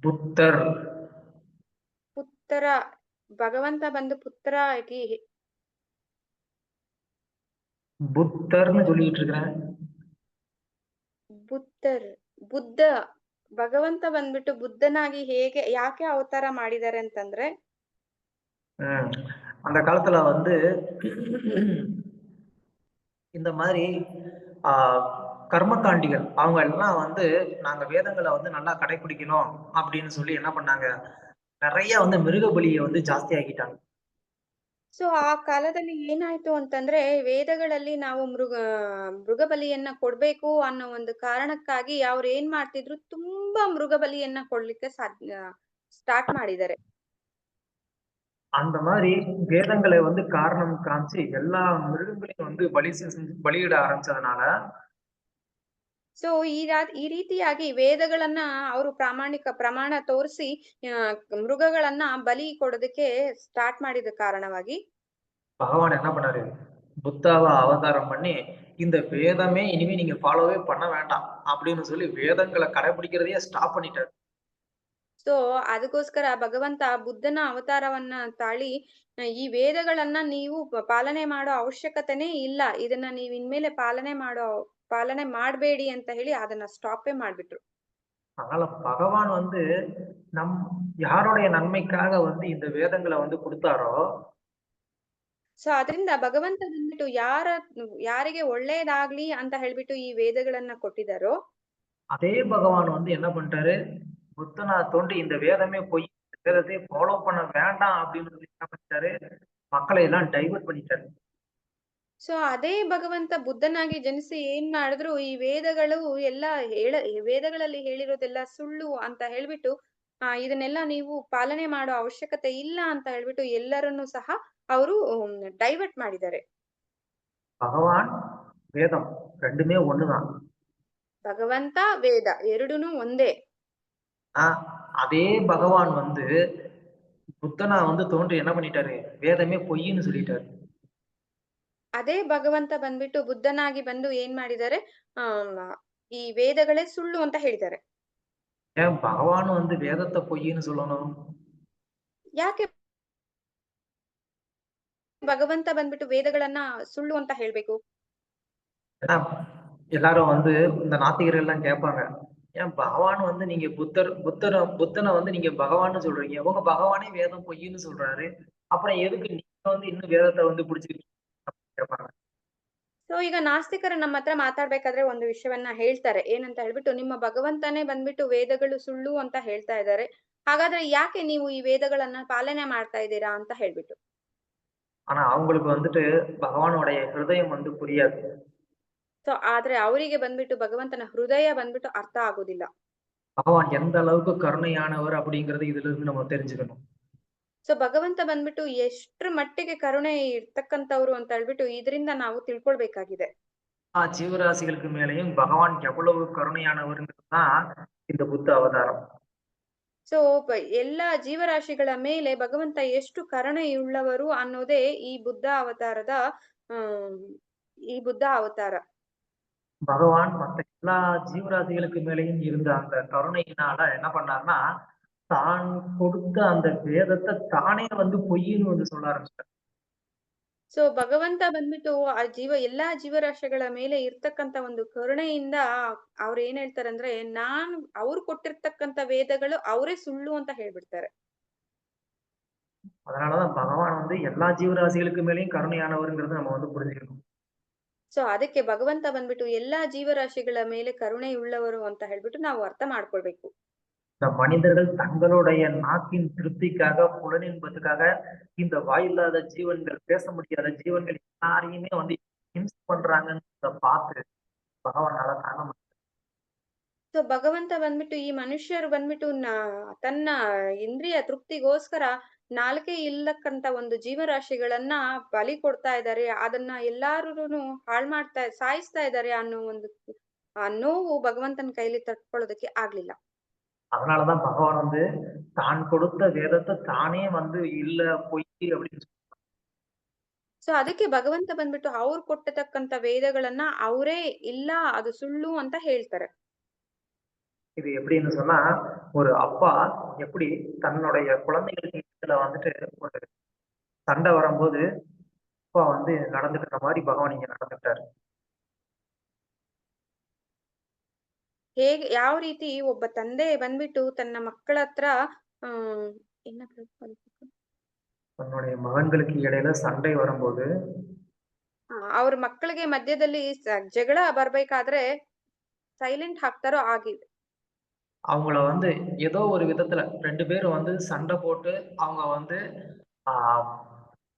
புத்தர் ಪುತ್ರ ಭಗವಂತ ಬಂದು ಪುತ್ರ ಆಗಿ புத்தர்னு சொல்லிட்டு இருக்கிறேன். ಬುದ್ಧ ಭಗವಂತ ಬಂದ್ಬಿಟ್ಟು ಬುದ್ಧನಾಗಿ ಹೇಗೆ ಯಾಕೆ ಅವತಾರ ಮಾಡಿದ್ದಾರೆ ಅಂತಂದ್ರೆ, அந்த காலத்துல வந்து இந்த மாதிரி கர்மகாண்டிகள் அவங்க எல்லாம் வந்து நாங்க வேதங்களை வந்து நல்லா கடைபிடிக்கணும் அப்படின்னு சொல்லி என்ன பண்ணாங்க, நிறைய வந்து மிருக பலியை வந்து ಜಾಸ್ತಿ ಆಗಿட்டாங்க. ಸೊ ಆ ಕಾಲದಲ್ಲಿ ಏನಾಯ್ತು ಅಂತಂದ್ರೆ, ವೇದಗಳಲ್ಲಿ ನಾವು ಮೃಗ ಬಲಿಯನ್ನ ಕೊಡ್ಬೇಕು ಅನ್ನೋ ಒಂದು ಕಾರಣಕ್ಕಾಗಿ ಅವ್ರು ಏನ್ ಮಾಡ್ತಿದ್ರು, ತುಂಬಾ ಮೃಗ ಬಲಿಯನ್ನ ಕೊಡ್ಲಿಕ್ಕೆ ಸ್ಟಾರ್ಟ್ ಮಾಡಿದ್ದಾರೆ. அந்த மாதிரி வேதங்களை வந்து காரணம் காமிச்சு எல்லா மிருகங்களையும் வந்து பலியிட ஆரம்பிச்சதுனால, ಸೊ ಈ ರೀತಿಯಾಗಿ ವೇದಗಳನ್ನ ಅವರು ಪ್ರಮಾಣ ತೋರಿಸಿ ಮೃಗಗಳನ್ನ ಬಲಿ ಕೊಡೋದಕ್ಕೆ ಸ್ಟಾರ್ಟ್ ಮಾಡಿದ ಕಾರಣವಾಗಿ பகவான் என்ன பண்ணாரு, புத்தாவை அவதாரம் பண்ணி இந்த வேதமே இனிமே நீங்க ஃபாலோவே பண்ண வேண்டாம் அப்படின்னு சொல்லி வேதங்களை கடைபிடிக்கிறதையே ஸ்டாப் பண்ணிட்டாரு. ಸೊ ಅದಕ್ಕೋಸ್ಕರ ಭಗವಂತ ಬುದ್ಧನ ಅವತಾರವನ್ನ ತಾಳಿ ಈ ವೇದಗಳನ್ನ ನೀವು ಪಾಲನೆ ಮಾಡೋ ಅವಶ್ಯಕತೆನೇ ಇಲ್ಲ, ಇದನ್ನ ನೀವ್ ಇನ್ಮೇಲೆ ಪಾಲನೆ ಮಾಡಬೇಡಿ ಅಂತ ಹೇಳಿ ಅದನ್ನ ಸ್ಟಾಪೇ ಮಾಡ್ಬಿಟ್ರು. அதனால பகவான் வந்து யாருடைய நன்மைக்காக வந்து இந்த வேதங்களை வந்து கொடுத்தாரோ, ಸೊ ಅದರಿಂದ ಭಗವಂತ ಬಂದ್ಬಿಟ್ಟು ಯಾರಿಗೆ ಒಳ್ಳೇದಾಗ್ಲಿ ಅಂತ ಹೇಳ್ಬಿಟ್ಟು ಈ ವೇದಗಳನ್ನ ಕೊಟ್ಟಿದಾರೋ, அதே பகவான் வந்து என்ன பண்ணிட்டாரு, புத்தனா தோன்றி இந்த வேதமே போய் வேதத்தை ஃபாலோ பண்ண வேண்டாம் அப்படின்னு சொல்லி என்ன பண்ணிட்டாரு, மக்களை எல்லாம் டைவர்ட் பண்ணிட்டாரு. ಸೊ ಅದೇ ಭಗವಂತ ಬುದ್ಧನಾಗಿ ಜನಿಸಿ ಏನ್ ಮಾಡಿದ್ರು, ಈ ವೇದಗಳು ವೇದಗಳಲ್ಲಿ ಹೇಳಿರೋದೆಲ್ಲ ಸುಳ್ಳು ಅಂತ ಹೇಳ್ಬಿಟ್ಟು ಇದನ್ನೆಲ್ಲ ನೀವು ಪಾಲನೆ ಮಾಡೋ ಅವಶ್ಯಕತೆ ಇಲ್ಲ ಅಂತ ಹೇಳ್ಬಿಟ್ಟು ಎಲ್ಲರನ್ನು ಸಹ ಅವರು ಡೈವರ್ಟ್ ಮಾಡಿದ್ದಾರೆ. பகவான் வேதம் ரெண்டுமே ஒண்ணுதான். ಭಗವಂತ ವೇದ ಎರಡೂನು ಒಂದೇ. அதே பகவான் வந்து புத்தனா வந்து தோன்றி என்ன பண்ணிட்டாரு, வேதமே பொய்ன்னு சொல்லிட்டாரு. ಅದೇ ಭಗವಂತ ಬಂದ್ಬಿಟ್ಟು ಬುದ್ಧನಾಗಿ ಬಂದು ಏನ್ ಮಾಡಿದ್ದಾರೆ, ಈ ವೇದಗಳೇ ಸುಳ್ಳು ಅಂತ ಹೇಳಿದ್ದಾರೆ. ஏன் பகவான் வந்து வேதத்தை பொய்ன்னு சொல்லணும்? ಯಾಕೆ ಭಗವಂತ ಬಂದ್ಬಿಟ್ಟು ವೇದಗಳನ್ನ ಸುಳ್ಳು ಅಂತ ಹೇಳ್ಬೇಕು? ஏன்னா எல்லாரும் வந்து இந்த நாத்திகர்கள் எல்லாம் கேட்பாங்க, ஏன் பகவான் வந்து நீங்க புத்தனை வந்து நீங்க பகவான்னு சொல்றீங்க, உங்க பகவானே வேதம் பொய்ன்னு சொல்றாரு, அப்புறம் எதுக்கு நீங்க வந்து இன்னும் வேதத்தை வந்து பிடிச்சிருக்கீங்க கேட்பாங்க. ಸೊ ಈಗ ನಾಸ್ತಿಕರು ನಮ್ಮ ಹತ್ರ ಮಾತಾಡ್ಬೇಕಾದ್ರೆ ಒಂದು ವಿಷಯವನ್ನ ಹೇಳ್ತಾರೆ, ಏನಂತ ಹೇಳ್ಬಿಟ್ಟು, ನಿಮ್ಮ ಭಗವಂತನೇ ಬಂದ್ಬಿಟ್ಟು ವೇದಗಳು ಸುಳ್ಳು ಅಂತ ಹೇಳ್ತಾ ಇದ್ದಾರೆ, ಹಾಗಾದ್ರೆ ಯಾಕೆ ನೀವು ಈ ವೇದಗಳನ್ನ ಪಾಲನೆ ಮಾಡ್ತಾ ಇದ್ದೀರಾ ಅಂತ ಹೇಳ್ಬಿಟ್ಟು. ஆனா அவங்களுக்கு வந்துட்டு பகவானுடைய ஹிருதயம் வந்து புரியாது. ಸೊ ಆದ್ರೆ ಅವರಿಗೆ ಬಂದ್ಬಿಟ್ಟು ಭಗವಂತನ ಹೃದಯ ಬಂದ್ಬಿಟ್ಟು ಅರ್ಥ ಆಗೋದಿಲ್ಲ. பகவான் எந்த அளவுக்கு கருணையானவர் அப்படிங்கறது இதுல இருந்து நம்ம தெரிஞ்சுக்கணும். ಸೊ ಭಗವಂತ ಬಂದ್ಬಿಟ್ಟು ಎಷ್ಟ್ರ ಮಟ್ಟಿಗೆ ಕರುಣೆ ಇರ್ತಕ್ಕಂಥವ್ರು ಅಂತ ಹೇಳ್ಬಿಟ್ಟು ಇದರಿಂದ ನಾವು ತಿಳ್ಕೊಳ್ಬೇಕಾಗಿದೆ. ஜீவராசிகளுக்கு மேலேயும் பகவான் எவ்வளவு கருணையானவர்ங்கிறது தான் இந்த புத்த அவதாரம். ಸೊ ಎಲ್ಲಾ ಜೀವರಾಶಿಗಳ ಮೇಲೆ ಭಗವಂತ ಎಷ್ಟು ಕರುಣೆಯುಳ್ಳವರು ಅನ್ನೋದೇ ಈ ಬುದ್ಧ ಅವತಾರದ ಈ ಬುದ್ಧ ಅವತಾರ. பகவான் மற்ற எல்லா ஜீவராசிகளுக்கு மேலேயும் இருந்த அந்த கருணையினால என்ன பண்ணாருன்னா, தான் கொடுத்த அந்த வேதத்தை தானே வந்து பொய்ன்னு வந்து சொல்ல ஆரம்பிச்சிட்டார். ಸೊ ಭಗವಂತ ಬಂದ್ಬಿಟ್ಟು ಎಲ್ಲಾ ಜೀವರಾಶಿಗಳ ಮೇಲೆ ಇರ್ತಕ್ಕಂತ ಒಂದು ಕರುಣೆಯಿಂದ ಅವ್ರು ಏನ್ ಹೇಳ್ತಾರಂದ್ರೆ ಅವ್ರು ಕೊಟ್ಟಿರ್ತಕ್ಕಂತ ವೇದಗಳು ಅವರೇ ಸುಳ್ಳು ಅಂತ ಹೇಳ್ಬಿಡ್ತಾರೆ. அதனாலதான் பகவான் வந்து எல்லா ஜீவராசிகளுக்கு மேலேயும் கருணையானவர்ங்கிறது நம்ம வந்து புரிஞ்சுக்கணும். ಸೊ ಅದಕ್ಕೆ ಭಗವಂತ ಬಂದ್ಬಿಟ್ಟು ಎಲ್ಲಾ ಜೀವರಾಶಿಗಳ ಮೇಲೆ ಕರುಣೆಯುಳ್ಳವರು ಅಂತ ಹೇಳ್ಬಿಟ್ಟು ನಾವು ಅರ್ಥ ಮಾಡ್ಕೊಳ್ಬೇಕು. இந்த மனிதர்கள் தங்களுடைய நாக்கின் திருப்திக்காக, புலனின்பத்துக்காக இந்த வாயில்லாத ஜீவன்கள், பேச முடியாத ஜீவன்கள் எல்லாரையுமே வந்து ஹிம்சை பண்றாங்கன்றத பார்த்து பகவானால தாங்க முடியல. ಸೊ ಭಗವಂತ ಬಂದ್ಬಿಟ್ಟು ಈ ಮನುಷ್ಯರು ಬಂದ್ಬಿಟ್ಟು ತನ್ನ ಇಂದ್ರಿಯ ತೃಪ್ತಿಗೋಸ್ಕರ ನಾಲ್ಕೆ ಇಲ್ಲಕ್ಕಂತ ಒಂದು ಜೀವರಾಶಿಗಳನ್ನ ಬಲಿ ಕೊಡ್ತಾ ಇದ್ದಾರೆ, ಅದನ್ನ ಎಲ್ಲಾರು ಸಾಯಿಸ್ತಾ ಇದ್ದಾರೆ ಅನ್ನೋ ಒಂದು ನೋವು ಭಗವಂತನ ಕೈಲಿ ತಡ್ಕೊಳ್ಳೋದಕ್ಕೆ ಆಗ್ಲಿಲ್ಲ. அதனாலதான் பகவான் வந்து தான் கொடுத்த வேதத்தை தானே வந்து இல்ல பொய் அப்படின்னு சொல்றாங்க. ಸೊ ಅದಕ್ಕೆ ಭಗವಂತ ಬಂದ್ಬಿಟ್ಟು ಅವ್ರು ಕೊಟ್ಟತಕ್ಕಂತ ವೇದಗಳನ್ನ ಅವರೇ ಇಲ್ಲ ಅದು ಸುಳ್ಳು ಅಂತ ಹೇಳ್ತಾರೆ. இது எப்படின்னு சொன்னா, ஒரு அப்பா எப்படி தன்னுடைய குழந்தைகளுக்கு இடத்துல வந்துட்டு ஒரு சண்டை வரும்போது அப்பா வந்து நடந்துக்கிற மாதிரி பகவான் இங்க நடந்துட்டாரு. ಯಾವ ರೀತಿ ಒಬ್ಬ ತಂದೆ ಬಂದ್ಬಿಟ್ಟು ತನ್ನ ಮಕ್ಕಳ ಹತ್ರ தன்னுடைய மகன்களுக்கு இடையில சண்டை வரும்போது ಅವ್ರ ಮಕ್ಕಳಿಗೆ ಮಧ್ಯದಲ್ಲಿ ಜಗಳ ಬರ್ಬೇಕಾದ್ರೆ ಸೈಲೆಂಟ್ ಹಾಕ್ತಾರೋ ಆಗಿದೆ. அவங்கள வந்து ஏதோ ஒரு விதத்துல 2 பேரும் வந்து சண்டை போட்டு அவங்க வந்து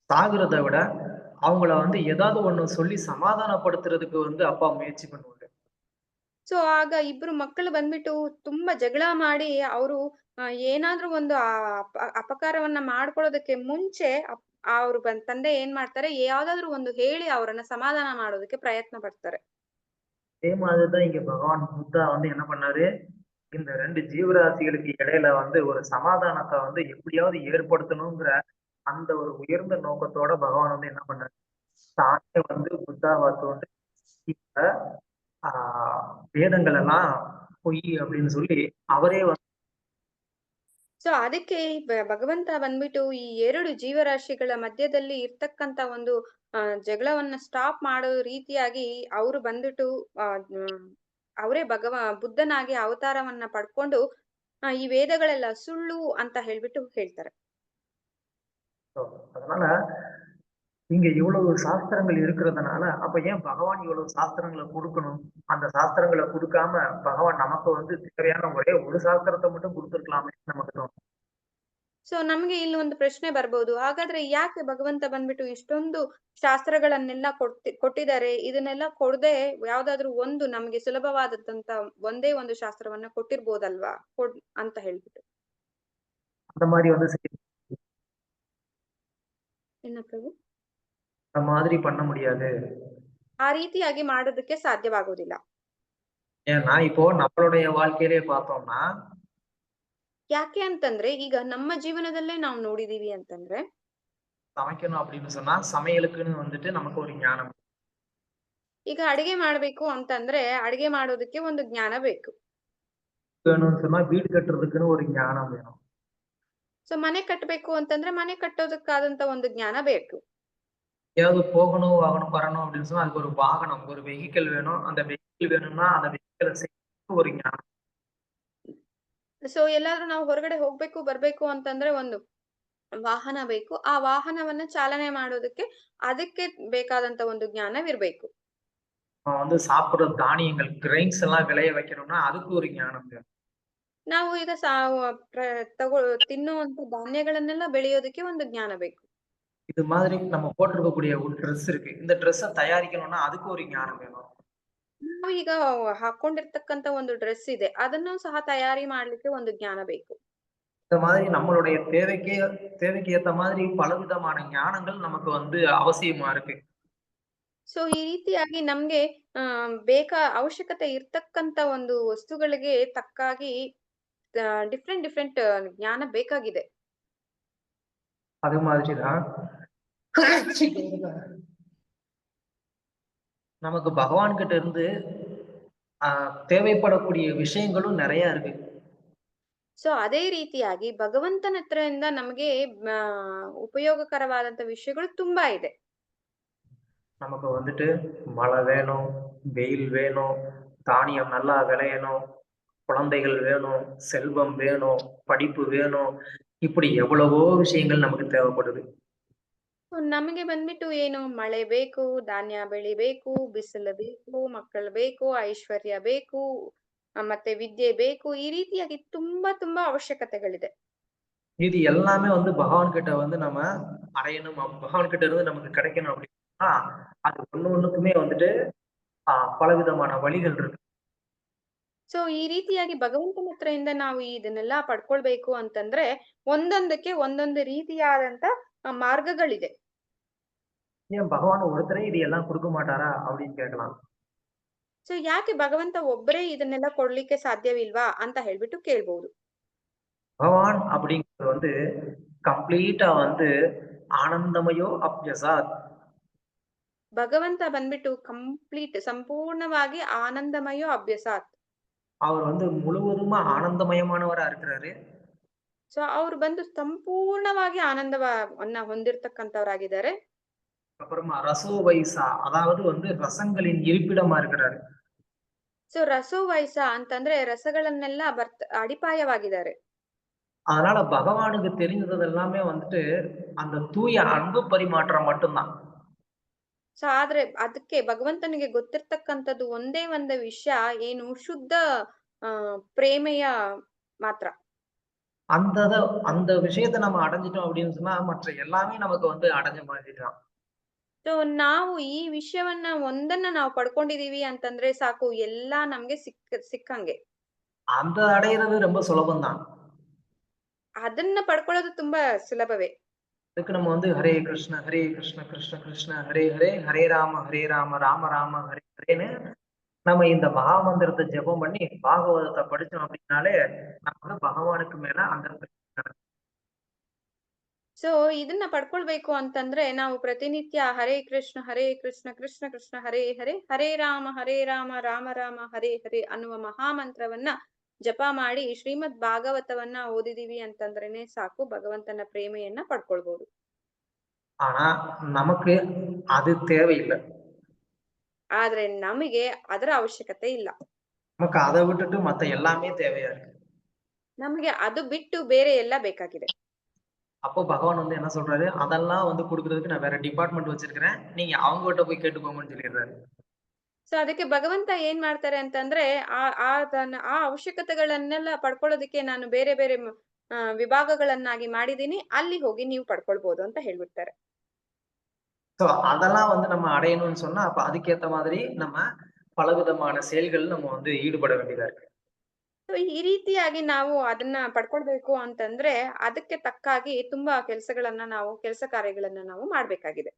சாகுறத விட அவங்கள வந்து ஏதாவது ஒண்ணு சொல்லி சமாதானப்படுத்துறதுக்கு வந்து அப்பா முயற்சி பண்ணுவாங்க. ಸೊ ಆಗ ಇಬ್ರು ಮಕ್ಕಳು ಬಂದ್ಬಿಟ್ಟು ತುಂಬಾ ಜಗಳ ಮಾಡಿ ಅವರು ಏನಾದ್ರೂ ಒಂದು ಅಪಕಾರವನ್ನ ಮಾಡ್ಕೊಳ್ಳೋದಕ್ಕೆ ಮುಂಚೆ ಅವ್ರು ತಂದೆ ಏನ್ ಮಾಡ್ತಾರೆ, ಯಾವ್ದಾದ್ರು ಒಂದು ಹೇಳಿ ಅವರನ್ನ ಸಮಾಧಾನ ಮಾಡೋದಕ್ಕೆ ಪ್ರಯತ್ನ ಪಡ್ತಾರೆ. அதே மாதிரிதான் இங்க பகவான் புத்தா வந்து என்ன பண்ணாரு, இந்த 2 ஜீவராசிகளுக்கு இடையில வந்து ஒரு சமாதானத்தை வந்து எப்படியாவது ஏற்படுத்தணுங்கிற அந்த ஒரு உயர்ந்த நோக்கத்தோட பகவான் வந்து என்ன பண்ணாரு, தானே வந்து புத்தாவை தோன்றி இப்ப வேதங்கள் எல்லாம் பொய் அப்படின்னு சொல்லி ಅವರೇ ಸೊ ಅದಕ್ಕೆ ಭಗವಂತ ಬಂದ್ಬಿಟ್ಟು ಈ 2 ಜೀವರಾಶಿಗಳ ಮಧ್ಯದಲ್ಲಿ ಇರ್ತಕ್ಕಂತ ಒಂದು ಜಗಳವನ್ನ ಸ್ಟಾಪ್ ಮಾಡೋ ರೀತಿಯಾಗಿ ಅವರು ಬಂದ್ಬಿಟ್ಟು ಅವರೇ ಬುದ್ಧನಾಗಿ ಅವತಾರವನ್ನ ಪಡ್ಕೊಂಡು ಈ ವೇದಗಳೆಲ್ಲ ಸುಳ್ಳು ಅಂತ ಹೇಳ್ಬಿಟ್ಟು ಹೇಳ್ತಾರೆ. அதனால இங்க இவ்வளவு சாஸ்திரங்கள் இருக்கிறதுனால அப்ப ஏன் பகவான் இவ்வளவு சாஸ்திரங்களை கொடுக்கணும்? அந்த சாஸ்திரங்களை கொடுக்காம பகவான் நமக்கு வந்து தேவையான ஒரே ஒரு சாஸ்திரத்தை மட்டும் கொடுத்துருக்கலாமே நமக்கு தோணும். ಸೊ ನಮ್ಗೆ ಇಲ್ಲಿ ಒಂದು ಪ್ರಶ್ನೆ ಬರ್ಬೋದು, ಹಾಗಾದ್ರೆ ಯಾಕೆ ಭಗವಂತ ಬಂದ್ಬಿಟ್ಟು ಇಷ್ಟೊಂದು ಶಾಸ್ತ್ರಗಳನ್ನೆಲ್ಲ ಕೊಟ್ಟಿದ್ದಾರೆ, ಇದನ್ನೆಲ್ಲ ಕೊಡದೆ ಯಾವ್ದಾದ್ರು ಒಂದು ನಮ್ಗೆ ಸುಲಭವಾದಂತ ಒಂದೇ ಒಂದು ಶಾಸ್ತ್ರವನ್ನ ಕೊಟ್ಟಿರ್ಬೋದಲ್ವಾ ಅಂತ ಹೇಳ್ಬಿಟ್ಟು. அந்த மாதிரி வந்து என்ன ಪ್ರಭು? அந்த மாதிரி பண்ண முடியாது. ಆ ರೀತಿಯಾಗಿ ಮಾಡೋದಕ್ಕೆ ಸಾಧ್ಯವಾಗೋದಿಲ್ಲ. ஏன்னா இப்போ நம்மளுடைய வாழ்க்கையிலே பார்த்தோம்னா ಯಾಕೆ ಅಂತಂದ್ರೆ ಈಗ ನಮ್ಮ ಜೀವನದಲ್ಲೇ ನಾವು ನೋಡಿದೀವಿ ಅಂತಂದ್ರೆ சமைக்கணும் அப்படின்னு சொன்னா சமையலுக்குன்னு வந்துட்டு நமக்கு ஒரு ஞானம். ಈಗ ಅಡಿಗೆ ಮಾಡ್ಬೇಕು ಅಂತಂದ್ರೆ ಅಡಿಗೆ ಮಾಡೋದಕ್ಕೆ ಒಂದು ಜ್ಞಾನ ಬೇಕು. வேணும்னு சொன்னா வீடு கட்டுறதுக்குன்னு ஒரு ஞானம் வேணும். ಸೊ ಮನೆ ಕಟ್ಟಬೇಕು ಅಂತಂದ್ರೆ ಮನೆ ಕಟ್ಟೋದಕ್ಕಾದಂತ ಒಂದು ಜ್ಞಾನ ಬೇಕು. ஏதாவது போகணும் வாகனம் வரணும் அப்படின்னு சொன்னா அதுக்கு ஒரு வாகனம், ஒரு வெஹிக்கிள் வேணும். அந்த வெஹிக்கிள் வேணும்னா அந்த வெஹிக்கிளை செய்யறதுக்கு ஒரு ஞானம். ಸೊ ಎಲ್ಲಾದ್ರೂ ನಾವು ಹೊರಗಡೆ ಹೋಗ್ಬೇಕು ಬರ್ಬೇಕು ಅಂತಂದ್ರೆ ಒಂದು ವಾಹನ ಬೇಕು, ಆ ವಾಹನವನ್ನ ಚಾಲನೆ ಮಾಡೋದಕ್ಕೆ ಅದಕ್ಕೆ ಬೇಕಾದಂತ ಒಂದು ಜ್ಞಾನವಿರ್ಬೇಕು. வந்து சாப்பிடுற தானியங்கள் கிரெயின்ஸ் எல்லாம் விளைய வைக்கணும்னா அதுக்கு ஒரு ஞானம் வேணும். ನಾವು ಈಗ ತಿನ್ನುವಂತ ಧಾನ್ಯಗಳನ್ನೆಲ್ಲ ಬೆಳೆಯೋದಕ್ಕೆ ಒಂದು ಜ್ಞಾನ ಬೇಕು. இது மாதிரி நம்ம போட்டிருக்கக்கூடிய ஒரு ட்ரெஸ் இருக்கு. இந்த ட்ரெஸ்ஸை தயாரிக்கணும்னா அதுக்கு ஒரு ஞானம் வேணும். ನಾವು ಈಗ ಹಾಕೊಂಡಿರ್ತಕ್ಕಂತ ಒಂದು ಡ್ರೆಸ್ ಇದೆ, ಅದನ್ನು ಸಹ ತಯಾರಿ ಮಾಡ್ಲಿಕ್ಕೆ ಒಂದು ಜ್ಞಾನ ಬೇಕು. இந்த மாதிரி நம்மளுடைய தேவைக்கு ஏத்த மாதிரி பலவிதமான ஞானங்கள் நமக்கு வந்து அவசியமா இருக்கு. ಸೊ ಈ ರೀತಿಯಾಗಿ ನಮ್ಗೆ ಅವಶ್ಯಕತೆ ಇರ್ತಕ್ಕಂತ ಒಂದು ವಸ್ತುಗಳಿಗೆ ತಕ್ಕಾಗಿ ಡಿಫ್ರೆಂಟ್ ಜ್ಞಾನ ಬೇಕಾಗಿದೆ. அது மாதிரிதான் நமக்கு பகவான் கிட்ட இருந்து தேவைப்படக்கூடிய விஷயங்களும் நிறைய இருக்கு. ಸೊ ಅದೇ ರೀತಿಯಾಗಿ ಭಗವಂತನ ಹತ್ರದಿಂದ ನಮಗೆ ಉಪಯೋಗಕರವಾದಂತ ವಿಷಯಗಳು ತುಂಬಾ ಇದೆ. நமக்கு வந்துட்டு மழை வேணும், வெயில் வேணும், தானியம் நல்லா விளையணும், குழந்தைகள் வேணும், செல்வம் வேணும், படிப்பு வேணும், இப்படி எவ்வளவோ விஷயங்கள் நமக்கு தேவைப்படுது. ನಮಗೆ ಬಂದ್ಬಿಟ್ಟು ಏನು ಮಳೆ ಬೇಕು, ಧಾನ್ಯ ಬೆಳಿಬೇಕು, ಬಿಸಿಲು ಬೇಕು, ಮಕ್ಕಳು ಬೇಕು, ಐಶ್ವರ್ಯ ಬೇಕು, ಮತ್ತೆ ವಿದ್ಯೆ ಬೇಕು. ಈ ರೀತಿಯಾಗಿ ತುಂಬಾ ಅವಶ್ಯಕತೆಗಳಿದೆ. இது எல்லாமே வந்து பகவான் கிட்ட வந்து நம்ம அடையணும், பகவான் கிட்ட இருந்து நமக்கு கிடைக்கணும் அப்படின்னா அது ஒண்ணுக்குமே வந்துட்டு பலவிதமான வழிகள் இருக்கு. ಸೊ ಈ ರೀತಿಯಾಗಿ ಭಗವಂತನ ಹತ್ರದಿಂದ ನಾವು ಇದನ್ನೆಲ್ಲ ಪಡ್ಕೊಳ್ಬೇಕು ಅಂತಂದ್ರೆ ಒಂದೊಂದಕ್ಕೆ ಒಂದೊಂದು ರೀತಿಯಾದಂತ ಮಾರ್ಗಗಳಿದೆ. ஏன் பகவான் ஒருத்தரே இது எல்லாம் கொடுக்க மாட்டாரா அப்படின்னு கேட்கலாம். ಸೊ ಯಾಕೆ ಭಗವಂತ ಒಬ್ಬರೇ ಇದನ್ನೆಲ್ಲ ಕೊಡ್ಲಿಕ್ಕೆ ಸಾಧ್ಯವಿಲ್ವಾ ಅಂತ ಹೇಳ್ಬಿಟ್ಟು ಕೇಳ್ಬಹುದು. பகவான் அப்படிங்கிறது வந்து கம்ப்ளீட்டா வந்து ஆனந்தமயோ அப்யசாத். ಭಗವಂತ ಬಂದ್ಬಿಟ್ಟು ಸಂಪೂರ್ಣವಾಗಿ ಆನಂದಮಯೋ ಅಭ್ಯಸಾತ್. அவர் வந்து முழுவதுமா ஆனந்தமயமானவரா இருக்கிறாரு. ಸೊ ಅವ್ರು ಬಂದು ಸಂಪೂರ್ಣವಾಗಿ ಆನಂದವನ್ನ ಹೊಂದಿರತಕ್ಕಂತವರಾಗಿದ್ದಾರೆ. அப்புறமா ரசோவைசா, அதாவது வந்து ரசங்களின் இருப்பிடமா இருக்கிறாரு. ಸೊ ರಸೋವೈಸ ಅಂತಂದ್ರೆ ರಸಗಳನ್ನೆಲ್ಲ ಅಡಿಪಾಯವಾಗಿದ್ದಾರೆ. அதனால பகவானுக்கு தெரிஞ்சது எல்லாமே வந்துட்டு அந்த தூய அன்பு பரிமாற்றம் மட்டும்தான். ಸೊ ಆದ್ರೆ ಅದಕ್ಕೆ ಭಗವಂತನಿಗೆ ಗೊತ್ತಿರ್ತಕ್ಕಂಥದ್ದು ಒಂದೇ ಒಂದು ವಿಷಯ ಏನು, ಶುದ್ಧ ಪ್ರೇಮೆಯ ಮಾತ್ರ. அந்த விஷயத்தை நம்ம அடைஞ்சிட்டோம் அப்படின்னு சொன்னா மற்ற எல்லாமே நமக்கு வந்து அடைஞ்ச மாதிரி தான். ಸೊ ನಾವು ಈ ವಿಷಯವನ್ನ ಒಂದನ್ನ ನಾವು ಪಡ್ಕೊಂಡಿದೀವಿ ಅಂತಂದ್ರೆ ಸಾಕು, ಎಲ್ಲಾ ನಮ್ಗೆ ಸಿಕ್ಕಂಗೆ. அந்த அடையிறது ரொம்ப சுலபம் தான். ಅದನ್ನ ಪಡ್ಕೊಳ್ಳೋದು ತುಂಬಾ ಸುಲಭವೇ. அதுக்கு நம்ம வந்து ஹரே கிருஷ்ண கிருஷ்ண கிருஷ்ண ஹரே ஹரே, ஹரே ராம ராம ராம ஹரே ஹரேன்னு நம்ம இந்த மகாமந்திரத்தை ஜெபம் பண்ணி பாகவதத்தை படிச்சோம் அப்படின்னாலே நமக்கு பகவானுக்கு மேல அந்த. ಸೊ ಇದನ್ನ ಪಡ್ಕೊಳ್ಬೇಕು ಅಂತಂದ್ರೆ ನಾವು ಪ್ರತಿನಿತ್ಯ ಹರೇ ಕೃಷ್ಣ ಕೃಷ್ಣ ಕೃಷ್ಣ ಹರೇ ಹರೇ, ಹರೇ ರಾಮ ರಾಮ ರಾಮ ಹರೇ ಹರೇ ಅನ್ನುವ ಮಹಾಮಂತ್ರವನ್ನ ಜಪ ಮಾಡಿ ಶ್ರೀಮದ್ ಭಾಗವತವನ್ನ ಓದಿದೀವಿ ಅಂತಂದ್ರೇನೆ ಸಾಕು, ಭಗವಂತನ ಪ್ರೇಮೆಯನ್ನ ಪಡ್ಕೊಳ್ಬಹುದು. ஆனா நமக்கு அது தேவையில்லை. ಆದ್ರೆ ನಮಗೆ ಅದರ ಅವಶ್ಯಕತೆ ಇಲ್ಲ. நமக்கு அதை விட்டுட்டு மத்த எல்லாமே தேவையா இருக்கு. ನಮಗೆ ಅದು ಬಿಟ್ಟು ಬೇರೆ ಎಲ್ಲ ಬೇಕಾಗಿದೆ. அப்போ பகவான் வந்து என்ன சொல்றாரு, அதெல்லாம் வந்து கொடுக்கறதுக்கு நான் வேற டிபார்ட்மெண்ட் வச்சிருக்கிறேன், நீங்க அவங்க கிட்ட போய் கேட்டுக்கோங்கன்னு சொல்லிடுறாரு. ಸೊ ಅದಕ್ಕೆ ಭಗವಂತ ಏನ್ ಮಾಡ್ತಾರೆ ಅಂತಂದ್ರೆ ಆ ಅವಶ್ಯಕತೆಗಳನ್ನೆಲ್ಲ ಪಡ್ಕೊಳ್ಳೋದಕ್ಕೆ ನಾನು ಬೇರೆ ಬೇರೆ ವಿಭಾಗಗಳನ್ನಾಗಿ ಮಾಡಿದೀನಿ, ಅಲ್ಲಿ ಹೋಗಿ ನೀವು ಪಡ್ಕೊಳ್ಬಹುದು ಅಂತ ಹೇಳ್ಬಿಡ್ತಾರೆ. சோ அதெல்லாம் வந்து நம்ம அடையணும்னு சொன்னா அப்ப அதுக்கேத்த மாதிரி நம்ம பலவிதமான செயல்கள் நம்ம வந்து ஈடுபட வேண்டியதா இருக்கு. ಈ ರೀತಿಯಾಗಿ ನಾವು ಅದನ್ನ ಪಡ್ಕೊಳ್ಬೇಕು ಅಂತಂದ್ರೆ ಅದಕ್ಕೆ ತಕ್ಕಾಗಿ ತುಂಬಾ ಕೆಲಸ ಕಾರ್ಯಗಳನ್ನ ನಾವು ಮಾಡ್ಬೇಕಾಗಿದೆ.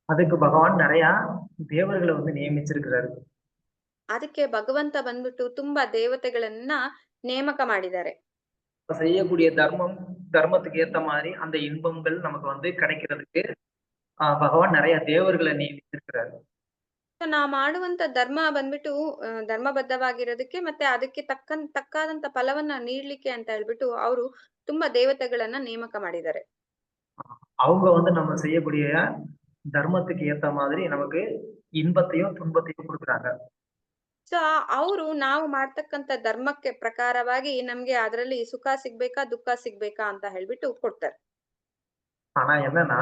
அதுக்கு பகவான் நிறைய தேவர்களை வந்து நியமிச்சிருக்கிறாரு. ಅದಕ್ಕೆ ಭಗವಂತ ಬಂದ್ಬಿಟ್ಟು ತುಂಬಾ ದೇವತೆಗಳನ್ನ ನೇಮಕ ಮಾಡಿದ್ದಾರೆ. செய்யக்கூடிய தர்மத்துக்கு ஏத்த மாதிரி அந்த இன்பங்கள் நமக்கு வந்து கிடைக்கிறதுக்கு பகவான் நிறைய தேவர்களை நியமிச்சிருக்கிறாரு. ನಾವು ಮಾಡುವಂತ ಧರ್ಮ ಬಂದ್ಬಿಟ್ಟು ಧರ್ಮಬದ್ಧವಾಗಿರೋದಕ್ಕೆ ಮತ್ತೆ ಅದಕ್ಕೆ ತಕ್ಕಾದಂತ ಫಲವನ್ನ ನೀಡ್ಲಿಕ್ಕೆ ಅಂತ ಹೇಳ್ಬಿಟ್ಟು ಅವರು ತುಂಬಾ ದೇವತೆಗಳನ್ನ ನೇಮಕ ಮಾಡಿದ್ದಾರೆ. அவங்க வந்து நம்ம செய்யக்கூடிய தர்மத்துக்கு ஏத்த மாதிரி நமக்கு இன்பத்தையும் துன்பத்தையும் கொடுக்குறாங்க. ಸೊ ಅವರು ನಾವು ಮಾಡ್ತಕ್ಕಂತ ಧರ್ಮಕ್ಕೆ ಪ್ರಕಾರವಾಗಿ ನಮ್ಗೆ ಅದರಲ್ಲಿ ಸುಖ ಸಿಗ್ಬೇಕಾ ದುಃಖ ಸಿಗ್ಬೇಕಾ ಅಂತ ಹೇಳ್ಬಿಟ್ಟು ಕೊಡ್ತಾರೆ. ஆனா என்னன்னா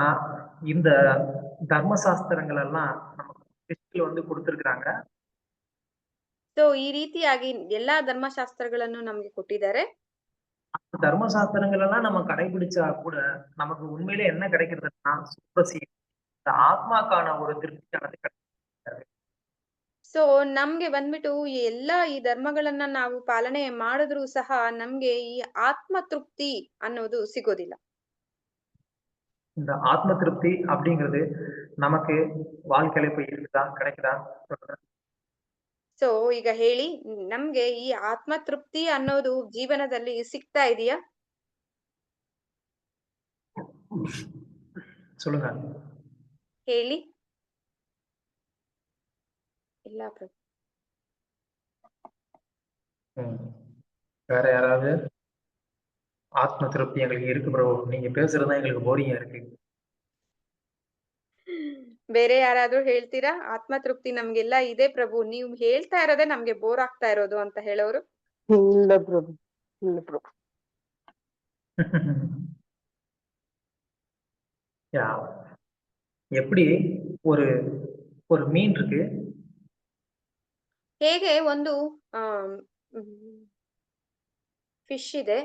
இந்த தர்மசாஸ்திரங்கள் எல்லாம் நமக்கு வந்து கொடுத்திருக்கிறாங்க. ಸೊ ಈ ರೀತಿಯಾಗಿ ಎಲ್ಲಾ ಧರ್ಮಶಾಸ್ತ್ರಗಳನ್ನು ನಮ್ಗೆ ಕೊಟ್ಟಿದ್ದಾರೆ. தர்மசாஸ்திரங்கள் எல்லாம் நம்ம கடைபிடிச்சா கூட நமக்கு உண்மையிலே என்ன கிடைக்கிறதுன்னா சுப்ரசி இந்த ஆத்மாக்கான ஒரு திருப்தியானது கிடைக்கிறது. ಸೊ ನಮ್ಗೆ ಬಂದ್ಬಿಟ್ಟು ಈ ಧರ್ಮಗಳನ್ನ ನಾವು ಪಾಲನೆ ಮಾಡಿದ್ರು ಸಹ ನಮ್ಗೆ ಈ ಆತ್ಮ ತೃಪ್ತಿ ಅನ್ನೋದು ಸಿಗೋದಿಲ್ಲ. இந்த ஆத்ம திருப்தி அப்படிங்கிறது நமக்கு வாழ்க்கையில இப்ப இருக்குதா கிடைக்குதா சொல்லுங்க. ಸೊ ಈಗ ಹೇಳಿ, ನಮ್ಗೆ ಈ ಆತ್ಮ ತೃಪ್ತಿ ಅನ್ನೋದು ಜೀವನದಲ್ಲಿ ಸಿಗ್ತಾ ಇದೆಯಾ? சொல்லுங்க. ಹೇಳಿ. ಇಲ್ಲ ಪ್ರಭು. வேற யாராவது? ஆத்ம திருப்தி எங்களுக்கு இருக்கு ப்ரோ, நீங்க பேசுறதுதான் எங்களுக்கு போரிங்கா இருக்கு. ಬೇರೆ ಯಾರಾದ್ರೂ ಹೇಳ್ತೀರಾ? ಆತ್ಮ ತೃಪ್ತಿ ನಮ್ಗೆಲ್ಲ ಇದೆ ಪ್ರಭು, ನೀವು ಹೇಳ್ತಾ ಇರೋದೇ ನಮ್ಗೆ ಬೋರ್ ಆಗ್ತಾ ಇರೋದು ಅಂತ ಹೇಳೋರು. இல்ல பிரபு, இல்ல பிரபு. யா, எப்படி ஒரு ஒரு மீன் இருக்கு, ಹೇಗೆ ಒಂದು ಫಿಶ್ ಇದೆ,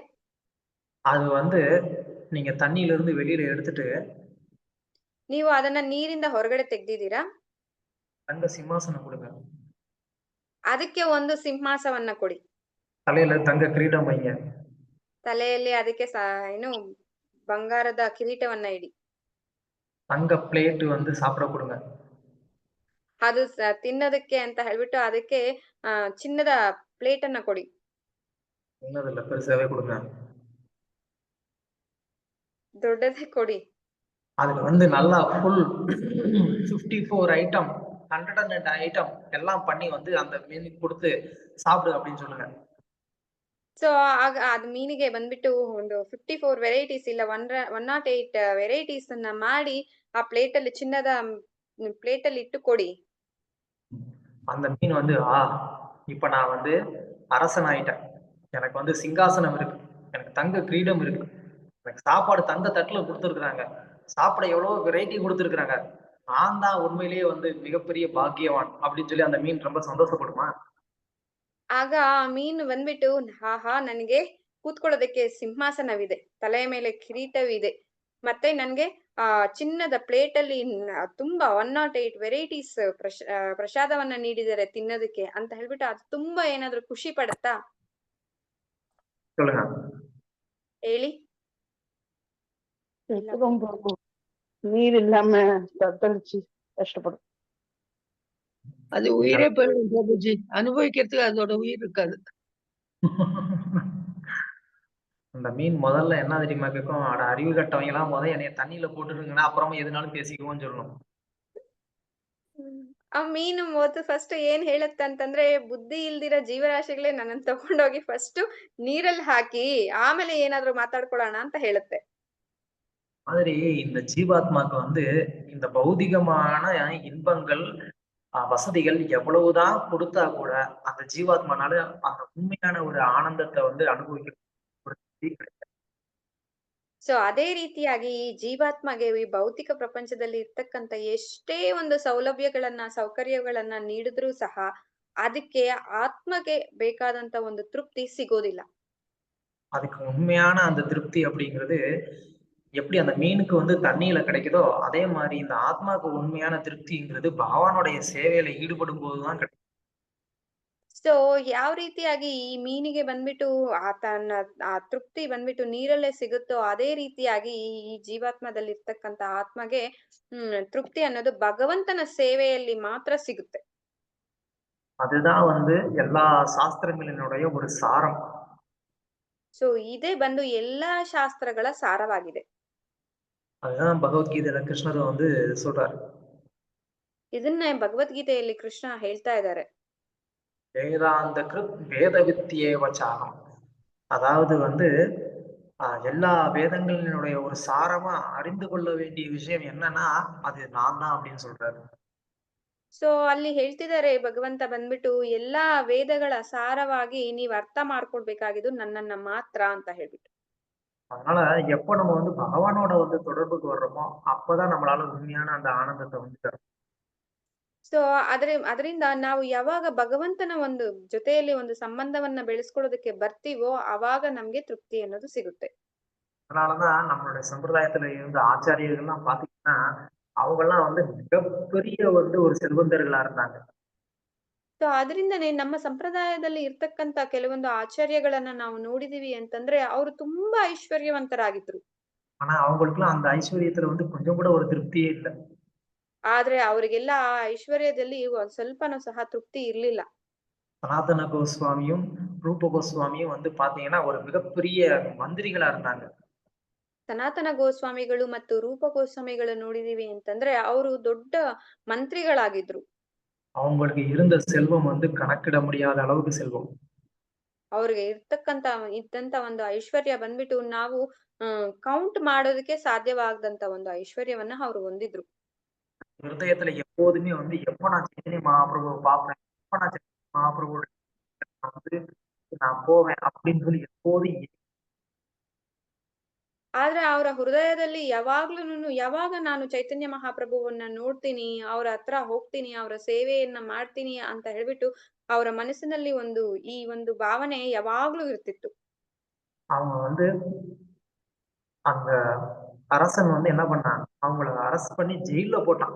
அது வந்து நீங்க தண்ணியில இருந்து வெளியில எடுத்துட்டு ನೀವು ಅದನ್ನ ನೀರಿಂದ ಹೊರಗಡೆ ತೆಗ್ದಿದ್ದೀರಾ, தங்க சிம்மாசனம் கொடுங்க, ಅದಕ್ಕೆ ಒಂದು ಸಿಂಹಾಸವನ್ನ ಕೊಡಿ, தலையில தங்க கிரீடம் வைங்க, ತಲೆಯಲ್ಲಿ ಅದಕ್ಕೆ ಏನು ಬಂಗಾರದ ಕಿರೀಟವನ್ನ ಇಡಿ, தங்க பிளேட் வந்து சாப்பிட கொடுங்க, ಅದು ತಿನ್ನೋದಕ್ಕೆ ಅಂತ ಹೇಳ್ಬಿಟ್ಟು ಅದಕ್ಕೆ ಚಿನ್ನದ ಪ್ಲೇಟ್ ಅನ್ನ ಕೊಡಿ, சின்னதில்ல பெருசாவே கொடுங்க, ದೊಡ್ಡದೇ ಕೊಡಿ, அதுல வந்து நல்லா ஃபுல் 54 ஐட்டம் 108 ஐட்டம் எல்லாம் பண்ணி வந்து அந்த மீனுக்கு கொடுத்து சாப்பிடு அப்படின்னு சொல்லுங்க. ಸೊ ಆಗ ಅದ್ ಮೀನಿಗೆ ಬಂದ್ಬಿಟ್ಟು ಒಂದು 54 ವೆರೈಟೀಸ್ ಇಲ್ಲ 108 ವೆರೈಟೀಸ್ ಅನ್ನ ಮಾಡಿ ಆ ಪ್ಲೇಟ್ ಅಲ್ಲಿ ಚಿನ್ನದ ಪ್ಲೇಟ್ ಅಲ್ಲಿ ಇಟ್ಟು ಕೊಡಿ. அந்த மீன் வந்து இப்ப நான் வந்து அரசன் ஆயிட்டேன், எனக்கு வந்து சிங்காசனம் இருக்கு, எனக்கு தங்க கிரீடம் இருக்கு, எனக்கு சாப்பாடு தங்க தட்டுல கொடுத்துருக்காங்க, சாப்பிட எவ்வளவு வெரைட்டி கொடுத்துருக்காங்க, நான் தான் உண்மையிலேயே வந்து மிகப்பெரிய பாக்கியவான் அப்படின்னு சொல்லி அந்த மீன் ரொம்ப சந்தோஷப்படுமா? ಆಗ ಆ ಮೀನು ಬಂದ್ಬಿಟ್ಟು ನನಗೆ ಕೂತ್ಕೊಳ್ಳೋದಕ್ಕೆ ಸಿಂಹಾಸನವಿದೆ, ತಲೆಯ ಮೇಲೆ ಕಿರೀಟವಿದೆ, ಮತ್ತೆ ನನ್ಗೆ ಚಿನ್ನದ ಪ್ಲೇಟ್ ಅಲ್ಲಿ ತುಂಬಾ 108 ವೆರೈಟೀಸ್ ಪ್ರಸಾದವನ್ನ ನೀಡಿದ್ದಾರೆ ತಿನ್ನೋದಕ್ಕೆ ಅಂತ ಹೇಳ್ಬಿಟ್ಟು ಅದು ತುಂಬಾ ಏನಾದ್ರೂ ಖುಷಿ ಪಡುತ್ತಾ? ಹೇಳಿ. நீர் இல்லாம தத்தளிச்சு கஷ்டப்படும். அது உயிரே போயிடும் பிரபுஜி, அனுபவிக்கிறதுக்கு அதோட உயிர் இருக்காது. அந்த மீன் முதல்ல என்ன தெரியுமா கேட்கும், அட அறிவு கட்டவங்க எல்லாம் என்னைய தண்ணியில போட்டுருங்கன்னா அப்புறமா எதுனாலும் பேசிக்குவோம்னு சொல்லணும். ಆ ಮೀನು ಫಸ್ಟ್ ಏನ್ ಹೇಳುತ್ತೆ ಅಂತಂದ್ರೆ, ಬುದ್ಧಿ ಇಲ್ದಿರೋ ಜೀವರಾಶಿಗಳೇ ನನ್ನನ್ನು ತಗೊಂಡೋಗಿ ಫಸ್ಟ್ ನೀರಲ್ಲಿ ಹಾಕಿ ಆಮೇಲೆ ಏನಾದ್ರೂ ಮಾತಾಡ್ಕೊಳ್ಳೋಣ ಅಂತ ಹೇಳುತ್ತೆ. மாதிரி இந்த ஜீவாத்மாக்கு வந்து இந்த பௌதிகமான இன்பங்கள் வசதிகள் எவ்வளவுதான் கொடுத்தா கூட அந்த ஜீவாத்மனால அந்த உண்மையான ஒரு ஆனந்தத்தை வந்து அனுபவிக்க. ಸೊ ಅದೇ ರೀತಿಯಾಗಿ ಈ ಜೀವಾತ್ಮಗೆ ಈ ಭೌತಿಕ ಪ್ರಪಂಚದಲ್ಲಿ ಇರ್ತಕ್ಕಂತ ಎಷ್ಟೇ ಒಂದು ಸೌಕರ್ಯಗಳನ್ನ ನೀಡಿದ್ರೂ ಸಹ ಅದಕ್ಕೆ ಆತ್ಮಗೆ ಬೇಕಾದಂತ ಒಂದು ತೃಪ್ತಿ ಸಿಗೋದಿಲ್ಲ. அதுக்கு உண்மையான அந்த திருப்தி அப்படிங்கிறது எப்படி அந்த மீனுக்கு வந்து தண்ணியில கிடைக்குதோ அதே மாதிரி இந்த ஆத்மாவுக்கு உண்மையான திருப்திங்கிறது பகவானுடைய சேவையில ஈடுபடும் போதுதான் கிடைக்கும். ಸೊ ಯಾವ ರೀತಿಯಾಗಿ ಈ ಮೀನಿಗೆ ಬಂದ್ಬಿಟ್ಟು ಆ ತೃಪ್ತಿ ಬಂದ್ಬಿಟ್ಟು ನೀರಲ್ಲೇ ಸಿಗುತ್ತೋ ಅದೇ ರೀತಿಯಾಗಿ ಈ ಜೀವಾತ್ಮದಲ್ಲಿ ಇರ್ತಕ್ಕಂತ ಆತ್ಮಗೆ ತೃಪ್ತಿ ಅನ್ನೋದು ಭಗವಂತನ ಸೇವೆಯಲ್ಲಿ ಮಾತ್ರ ಸಿಗುತ್ತೆ. அதுதான் வந்து எல்லா சாஸ்திரங்களினுடைய ஒரு சாரம். ಸೊ ಇದೇ ಬಂದು ಎಲ್ಲಾ ಶಾಸ್ತ್ರಗಳ ಸಾರವಾಗಿದೆ. அதுதான் பகவத்கீதையில கிருஷ்ணர் வந்து சொல்றாரு. ಇದನ್ನೇ ಭಗವದ್ಗೀತೆಯಲ್ಲಿ ಕೃಷ್ಣ ಹೇಳ್ತಾ ಇದ್ದಾರೆ. வேதாந்த கிருத் வேத வித்தியேவச்சாகம், அதாவது வந்து எல்லா வேதங்களினுடைய ஒரு சாரமா அறிந்து கொள்ள வேண்டிய விஷயம் என்னன்னா அது நான் தான் அப்படின்னு சொல்றாரு. ಸೊ ಅಲ್ಲಿ ಹೇಳ್ತಿದ್ದಾರೆ ಭಗವಂತ ಬಂದ್ಬಿಟ್ಟು ಎಲ್ಲಾ ವೇದಗಳ ಸಾರವಾಗಿ ನೀವ್ ಅರ್ಥ ಮಾಡ್ಕೊಳ್ಬೇಕಾಗಿದ್ದು ನನ್ನನ್ನ ಮಾತ್ರ ಅಂತ ಹೇಳ್ಬಿಟ್ಟು. அதனால எப்ப நம்ம வந்து பகவானோட வந்து தொடர்புக்கு வர்றோமோ அப்பதான் நம்மளால உண்மையான அந்த ஆனந்தத்தை வந்து தரும். ಸೊ ಅದರಿಂದ ನಾವು ಯಾವಾಗ ಭಗವಂತನ ಒಂದು ಜೊತೆಯಲ್ಲಿ ಒಂದು ಸಂಬಂಧವನ್ನ ಬೆಳೆಸ್ಕೊಳ್ಳೋದಕ್ಕೆ ಬರ್ತೀವೋ ಅವಾಗ ನಮ್ಗೆ ತೃಪ್ತಿ ಅನ್ನೋದು ಸಿಗುತ್ತೆ. அதனாலதான் நம்மளுடைய சம்பிரதாயத்துல இருந்த ஆச்சாரியர்கள்லாம் பாத்தீங்கன்னா அவங்கெல்லாம் வந்து மிகப்பெரிய வந்து ஒரு செல்வந்தர்களா இருந்தாங்க. ಸೊ ಅದರಿಂದನೇ ನಮ್ಮ ಸಂಪ್ರದಾಯದಲ್ಲಿ ಇರ್ತಕ್ಕಂತ ಕೆಲವೊಂದು ಆಚಾರ್ಯಗಳನ್ನ ನಾವು ನೋಡಿದೀವಿ ಅಂತಂದ್ರೆ ಅವರು ತುಂಬಾ ಐಶ್ವರ್ಯವಂತರಾಗಿದ್ರು. ஆனா அவங்களுக்குலாம் அந்த ஐஸ்வர்யத்துல வந்து கொஞ்சம் கூட ஒரு திருப்தியே இல்ல. ಆದ್ರೆ ಅವರಿಗೆಲ್ಲ ಆ ಐಶ್ವರ್ಯದಲ್ಲಿ ಒಂದ್ ಸ್ವಲ್ಪನೂ ಸಹ ತೃಪ್ತಿ ಇರ್ಲಿಲ್ಲ. சனாதன கோஸ்வாமியும் ரூப கோஸ்வாமியும் வந்து பாத்தீங்கன்னா ஒரு மிகப்பெரிய மந்திரிகளா இருந்தாங்க. ಸನಾತನ ಗೋಸ್ವಾಮಿಗಳು ಮತ್ತು ರೂಪ ಗೋಸ್ವಾಮಿಗಳು ನೋಡಿದೀವಿ ಅಂತಂದ್ರೆ ಅವರು ದೊಡ್ಡ ಮಂತ್ರಿಗಳಾಗಿದ್ರು. அவங்களுக்கு இருந்த செல்வம் வந்து கணக்கிட முடியாத அளவுக்கு செல்வம். ಅವ್ರಿಗೆ ಇದ್ದಂತ ಒಂದು ಐಶ್ವರ್ಯ ಬಂದ್ಬಿಟ್ಟು ನಾವು ಕೌಂಟ್ ಮಾಡೋದಕ್ಕೆ ಸಾಧ್ಯವಾಗದಂತ ಒಂದು ಐಶ್ವರ್ಯವನ್ನ ಅವ್ರು ಹೊಂದಿದ್ರು. ஹிருதயத்துல எப்போதுமே வந்து எப்ப நான் சைத்தன்ய மகாபிரபுவை பார்ப்பேன், எப்ப நான் சைத்தன்ய மகாபிரபுவோட வந்து நான் போவேன் அப்படின்னு சொல்லி எப்போதும் ಆದ್ರೆ ಅವರ ಹೃದಯದಲ್ಲಿ ಯಾವಾಗ ನಾನು ಚೈತನ್ಯ ಮಹಾಪ್ರಭುವನ್ನ ನೋಡ್ತೀನಿ, ಅವ್ರ ಹತ್ರ ಹೋಗ್ತೀನಿ, ಅವರ ಸೇವೆಯನ್ನ ಮಾಡ್ತೀನಿ ಅಂತ ಹೇಳ್ಬಿಟ್ಟು ಅವರ ಮನಸ್ಸಿನಲ್ಲಿ ಈ ಒಂದು ಭಾವನೆ ಯಾವಾಗ್ಲೂ ಇರ್ತಿತ್ತು. அவங்க வந்து அந்த அரசன் வந்து என்ன பண்ணான், அவங்கள அரெஸ்ட் பண்ணி ஜெயில போட்டான்.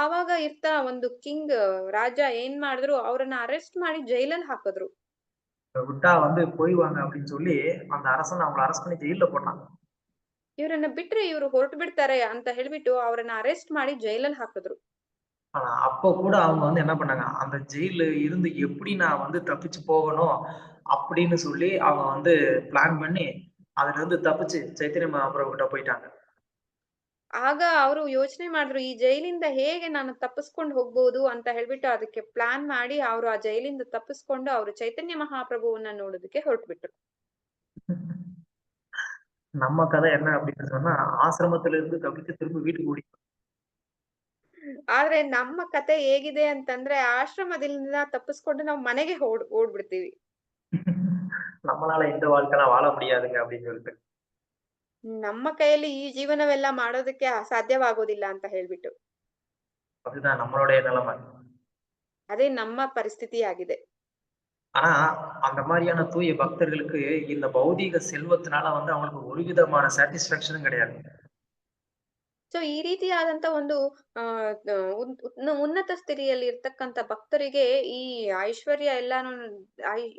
ಆವಾಗ ಒಂದು ರಾಜ ಏನ್ ಮಾಡಿದ್ರು, ಅವ್ರನ್ನ ಅರೆಸ್ಟ್ ಮಾಡಿ ಜೈಲಲ್ಲಿ ಹಾಕಿದ್ರು. விட்டா வந்து போய்வாங்க அப்படின்னு சொல்லி அந்த அரசன் அவங்கள அரெஸ்ட் பண்ணி ஜெயில போட்டான். ಇವ್ರನ್ನ ಬಿಟ್ರೆ ಇವ್ರು ಹೊರಟು ಬಿಡ್ತಾರೆ ಅಂತ ಹೇಳ್ಬಿಟ್ಟು ಅವ್ರನ್ನ ಅರೆಸ್ಟ್ ಮಾಡಿ ಜೈಲಲ್ಲಿ ಹಾಕಿದ್ರು. ஆனா அப்ப கூட அவங்க வந்து என்ன பண்ணாங்க, அந்த ஜெயில இருந்து எப்படி நான் வந்து தப்பிச்சு போகணும் அப்படின்னு சொல்லி அவங்க வந்து பிளான் பண்ணி அதுல இருந்து தப்பிச்சு சைத்தன்ய மகாபிரபு கிட்ட போயிட்டாங்க. ಆಗ ಅವರು ಯೋಚನೆ ಮಾಡಿದ್ರು, ಈ ಜೈಲಿಂದ ಹೇಗೆ ನಾನು ತಪ್ಪಿಸ್ಕೊಂಡು ಹೋಗ್ಬೋದು ಅಂತ ಹೇಳ್ಬಿಟ್ಟು ಅದಕ್ಕೆ ಪ್ಲಾನ್ ಮಾಡಿ ಅವರು ಆ ಜೈಲಿಂದ ತಪ್ಪಿಸ್ಕೊಂಡು ಅವರು ಚೈತನ್ಯ ಮಹಾಪ್ರಭುವನ್ನ ನೋಡೋದಕ್ಕೆ ಹೊರಟ್ಬಿಟ್ರು. நம்ம கதை என்ன அப்படின்னு சொன்னா, ஆசிரமத்துல இருந்து தப்பிச்சு திரும்ப வீட்டுக்கு ஓடி ಆದ್ರೆ ನಮ್ಮ ಕತೆ ಹೇಗಿದೆ ಅಂತಂದ್ರೆ ಆಶ್ರಮದಿಂದ ತಪ್ಪಿಸ್ಕೊಂಡು ನಾವು ಮನೆಗೆ ಓಡ್ಬಿಡ್ತೀವಿ. நம்மளால இந்த வாழ்க்கைலாம் வாழ முடியாதுங்க அப்படின்னு சொல்லிட்டு. ನಮ್ಮ ಕೈಯಲ್ಲಿ ಈ ಜೀವನವೆಲ್ಲ ಮಾಡೋದಕ್ಕೆ ಸಾಧ್ಯವಾಗೋದಿಲ್ಲ ಅಂತ ಹೇಳ್ಬಿಟ್ಟು. அதுதான் நம்மளுடைய நிலைமை. ಅದೇ ನಮ್ಮ ಪರಿಸ್ಥಿತಿ ಆಗಿದೆ. ஆனா அந்த மாதிரியான தூய பக்தர்களுக்கு இந்த பௌதீக செல்வத்தினால வந்து அவங்களுக்கு ஒரு விதமான சாட்டிஸ்பாக்சனும் கிடையாது. ಸೊ ಈ ರೀತಿಯಾದಂತ ಒಂದು ಉನ್ನತ ಸ್ಥಿತಿಯಲ್ಲಿ ಇರ್ತಕ್ಕಂತ ಭಕ್ತರಿಗೆ ಈ ಐಶ್ವರ್ಯ ಎಲ್ಲಾನು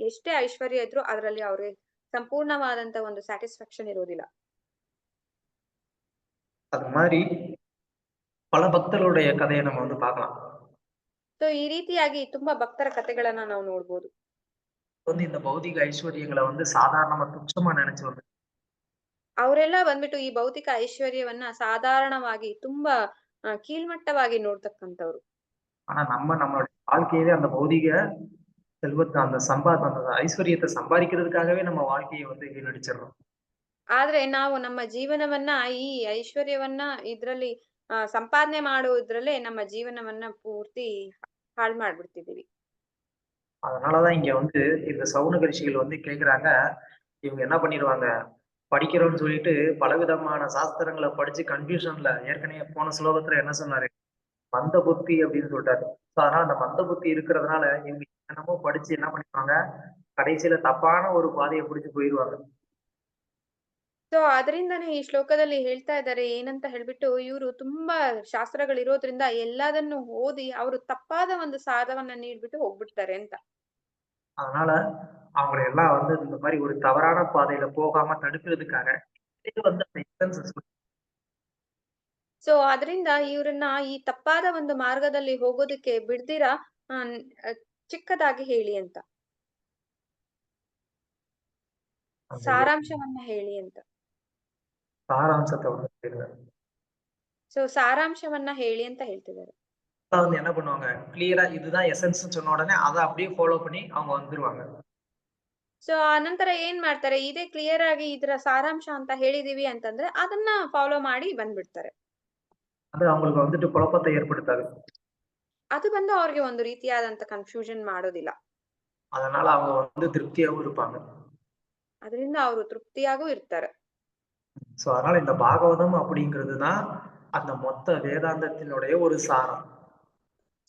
ಎಷ್ಟೇ ಐಶ್ವರ್ಯ ಇದ್ರು ಅದರಲ್ಲಿ ಅವ್ರಿಗೆ ಸಂಪೂರ್ಣವಾದಂತ ಒಂದು ಸ್ಯಾಟಿಸ್ಫ್ಯಾಕ್ಷನ್ ಇರೋದಿಲ್ಲ. அது மாதிரி பல பக்தர்களுடைய கதையை நம்ம வந்து பார்க்கலாம். ಸೊ ಈ ರೀತಿಯಾಗಿ ತುಂಬಾ ಭಕ್ತರ ಕಥೆಗಳನ್ನ ನಾವು ನೋಡ್ಬೋದು. வந்து இந்த பௌதிக ஐஸ்வர்யங்களை வந்து சாதாரணமா துச்சமா நினைச்சு வந்து ಅವರೆಲ್ಲ ಬಂದ್ಬಿಟ್ಟು ಈ ಭೌತಿಕ ಐಶ್ವರ್ಯವನ್ನ ಸಾಧಾರಣವಾಗಿ ತುಂಬಾ ಕೀಳ್ಮಟ್ಟವಾಗಿ ನೋಡ್ತಕ್ಕಂಥವ್ರು. ஆனா நம்மளுடைய வாழ்க்கையவே அந்த பௌதிக செல்வத்தை அந்த அந்த ஐஸ்வர்யத்தை சம்பாதிக்கிறதுக்காகவே நம்ம வாழ்க்கையை வந்து வீணடிச்சிடறோம். ಆದ್ರೆ ನಾವು ನಮ್ಮ ಜೀವನವನ್ನ ಈ ಐಶ್ವರ್ಯವನ್ನ ಇದ್ರಲ್ಲಿ ಸಂಪಾದನೆ ಮಾಡುವುದ್ರಲ್ಲೇ ನಮ್ಮ ಜೀವನವನ್ನ ಪೂರ್ತಿ ಹಾಳು ಮಾಡ್ಬಿಡ್ತಿದೀವಿ. அதனாலதான் இங்க வந்து இந்த சௌனக ரிஷிகள் வந்து கேக்குறாங்க, இவங்க என்ன பண்ணிடுவாங்க, படிக்கிறோம்னு சொல்லிட்டு பலவிதமான சாஸ்திரங்களை படிச்சு கன்ஃபியூஷன்ல ஏற்கனவே போன ஸ்லோகத்துல என்ன சொன்னாரு, மந்த புத்தி அப்படின்னு சொல்லிட்டாரு. அதனால அந்த மந்த புத்தி இருக்கிறதுனால இவங்க என்னமோ படிச்சு என்ன பண்ணிடுவாங்க, கடைசியில தப்பான ஒரு பாதையை பிடிச்சு போயிடுவாங்க. ಸೊ ಅದರಿಂದಾನೇ ಈ ಶ್ಲೋಕದಲ್ಲಿ ಹೇಳ್ತಾ ಇದ್ದಾರೆ ಏನಂತ ಹೇಳ್ಬಿಟ್ಟು, ಇವರು ತುಂಬಾ ಶಾಸ್ತ್ರಗಳಿರೋದ್ರಿಂದ ಎಲ್ಲದನ್ನು ಓದಿ ಅವರು ತಪ್ಪಾದ ಒಂದು ಸಾಧವನ್ನ ನೀಡ್ಬಿಟ್ಟು ಹೋಗ್ಬಿಡ್ತಾರೆ ಅಂತ. அதனால அவங்களை எல்லாம் வந்து இந்த மாதிரி ஒரு தவறான பாதையில போகாம தடுக்கிறதுக்காக வந்து ಸೊ ಅದರಿಂದ ಇವ್ರನ್ನ ಈ ತಪ್ಪಾದ ಒಂದು ಮಾರ್ಗದಲ್ಲಿ ಹೋಗೋದಕ್ಕೆ ಬಿಡ್ದಿರಾ ಚಿಕ್ಕದಾಗಿ ಹೇಳಿ ಅಂತ, ಸಾರಾಂಶವನ್ನ ಹೇಳಿ ಅಂತ. சாராம்சத்தை வந்து ಸೊ ಸಾರಾಂಶವನ್ನ ಹೇಳಿ ಅಂತ ಹೇಳ್ತಿದ್ದಾರೆ. வந்து என்ன பண்ணுவாங்க, கிளியரா இதுதான் எசன்ஸ் சொன்ன உடனே அதை அப்படியே ஃபாலோ பண்ணி அவங்க வந்துருவாங்க. ಸೊ ಆನಂತರ ಏನ್ ಮಾಡ್ತಾರೆ, ಇದೇ ಕ್ಲಿಯರ್ ಆಗಿ ಇದರ ಸಾರಾಂಶ ಅಂತ ಹೇಳಿದೀವಿ ಅಂತಂದ್ರೆ ಅದನ್ನ ಫಾಲೋ ಮಾಡಿ ಬಂದ್ಬಿಡ್ತಾರೆ. அது அவங்களுக்கு வந்துட்டு குழப்பத்தை ஏற்படுத்தாது. ಅದು ಬಂದು ಅವ್ರಿಗೆ ಒಂದು ರೀತಿಯಾದಂತ ಕನ್ಫ್ಯೂಷನ್ ಮಾಡೋದಿಲ್ಲ. அதனால அவங்க வந்து திருப்தியாகவும் இருப்பாங்க. ಅದರಿಂದ ಅವರು ತೃಪ್ತಿಯಾಗೂ ಇರ್ತಾರೆ. சோ அதனால இந்த பாகவதம் அப்படிங்கிறது தான் அந்த மொத்த வேதாந்தத்தினுடைய ஒரு சாரம்.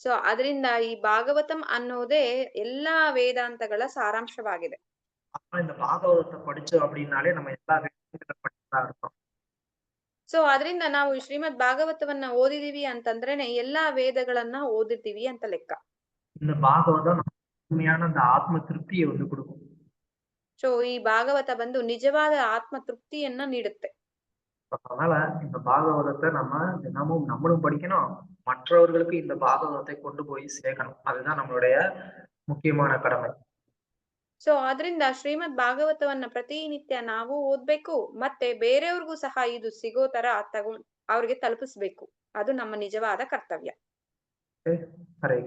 ಸೊ ಅದರಿಂದ ಈ ಭಾಗವತಂ ಅನ್ನೋದೇ ಎಲ್ಲಾ ವೇದಾಂತಗಳ ಸಾರಾಂಶವಾಗಿದೆ. அப்ப இந்த பாகவதத்தை படிச்சோம் அப்படின்னாலே நம்ம எல்லா வேதாந்தங்களை படிச்சதா அர்த்தம். ಸೊ ಅದರಿಂದ ನಾವು ಶ್ರೀಮದ್ ಭಾಗವತವನ್ನ ಓದಿದೀವಿ ಅಂತಂದ್ರೇನೆ ಎಲ್ಲಾ ವೇದಗಳನ್ನ ಓದಿದ್ದೀವಿ ಅಂತ ಲೆಕ್ಕ. இந்த பாகவதம் நமக்கு உண்மையான அந்த ஆத்ம திருப்தியை வந்து கொடுக்கும். ಸೊ ಈ ಭಾಗವತ ಬಂದು ನಿಜವಾದ ಆತ್ಮ ತೃಪ್ತಿಯನ್ನ ನೀಡುತ್ತೆ. அதனால இந்த பாகவதத்தை நம்ம தினமும் நம்மளும் படிக்கணும், மற்றவர்களுக்கு இந்த பாகவதத்தை கொண்டு போய் சேர்க்கணும். அதுதான் நம்மளுடைய முக்கியமான கடமை. ಸೊ ಅದರಿಂದ ಶ್ರೀಮದ್ ಭಾಗವತವನ್ನ ಪ್ರತಿನಿತ್ಯ ನಾವು ಓದ್ಬೇಕು, ಮತ್ತೆ ಬೇರೆಯವ್ರಿಗೂ ಸಹ ಇದು ಸಿಗೋ ತರ ಅವ್ರಿಗೆ ತಲುಪಿಸ್ಬೇಕು. ಅದು ನಮ್ಮ ನಿಜವಾದ ಕರ್ತವ್ಯ. ಹರೇ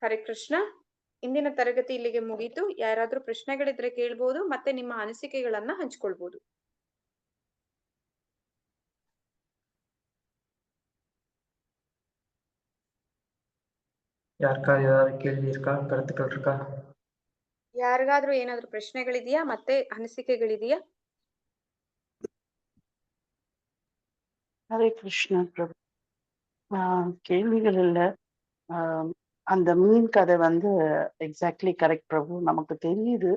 ಹರೇ ಕೃಷ್ಣ. ಇಂದಿನ ತರಗತಿ ಇಲ್ಲಿಗೆ ಮುಗೀತು. ಯಾರಾದ್ರೂ ಪ್ರಶ್ನೆಗಳಿದ್ರೆ ಕೇಳ್ಬೋದು, ಮತ್ತೆ ನಿಮ್ಮ ಅನಿಸಿಕೆಗಳನ್ನ ಹಂಚ್ಕೊಳ್ಬೋದು. யாருக்கா ஏதாவது கேள்வி இருக்கா, கருத்துக்கள் இருக்கா? ಯಾರಿಗಾದ್ರೂ ಏನಾದ್ರೂ ಪ್ರಶ್ನೆಗಳಿದೆಯಾ, ಮತ್ತೆ ಅನಿಸಿಕೆಗಳಿದೆಯಾ? ஹரே கிருஷ்ணா பிரபு. கேள்விகள் இல்ல. அந்த மீன் கதை வந்து எக்ஸாக்ட்லி கரெக்ட் பிரபு. நமக்கு தெரியுது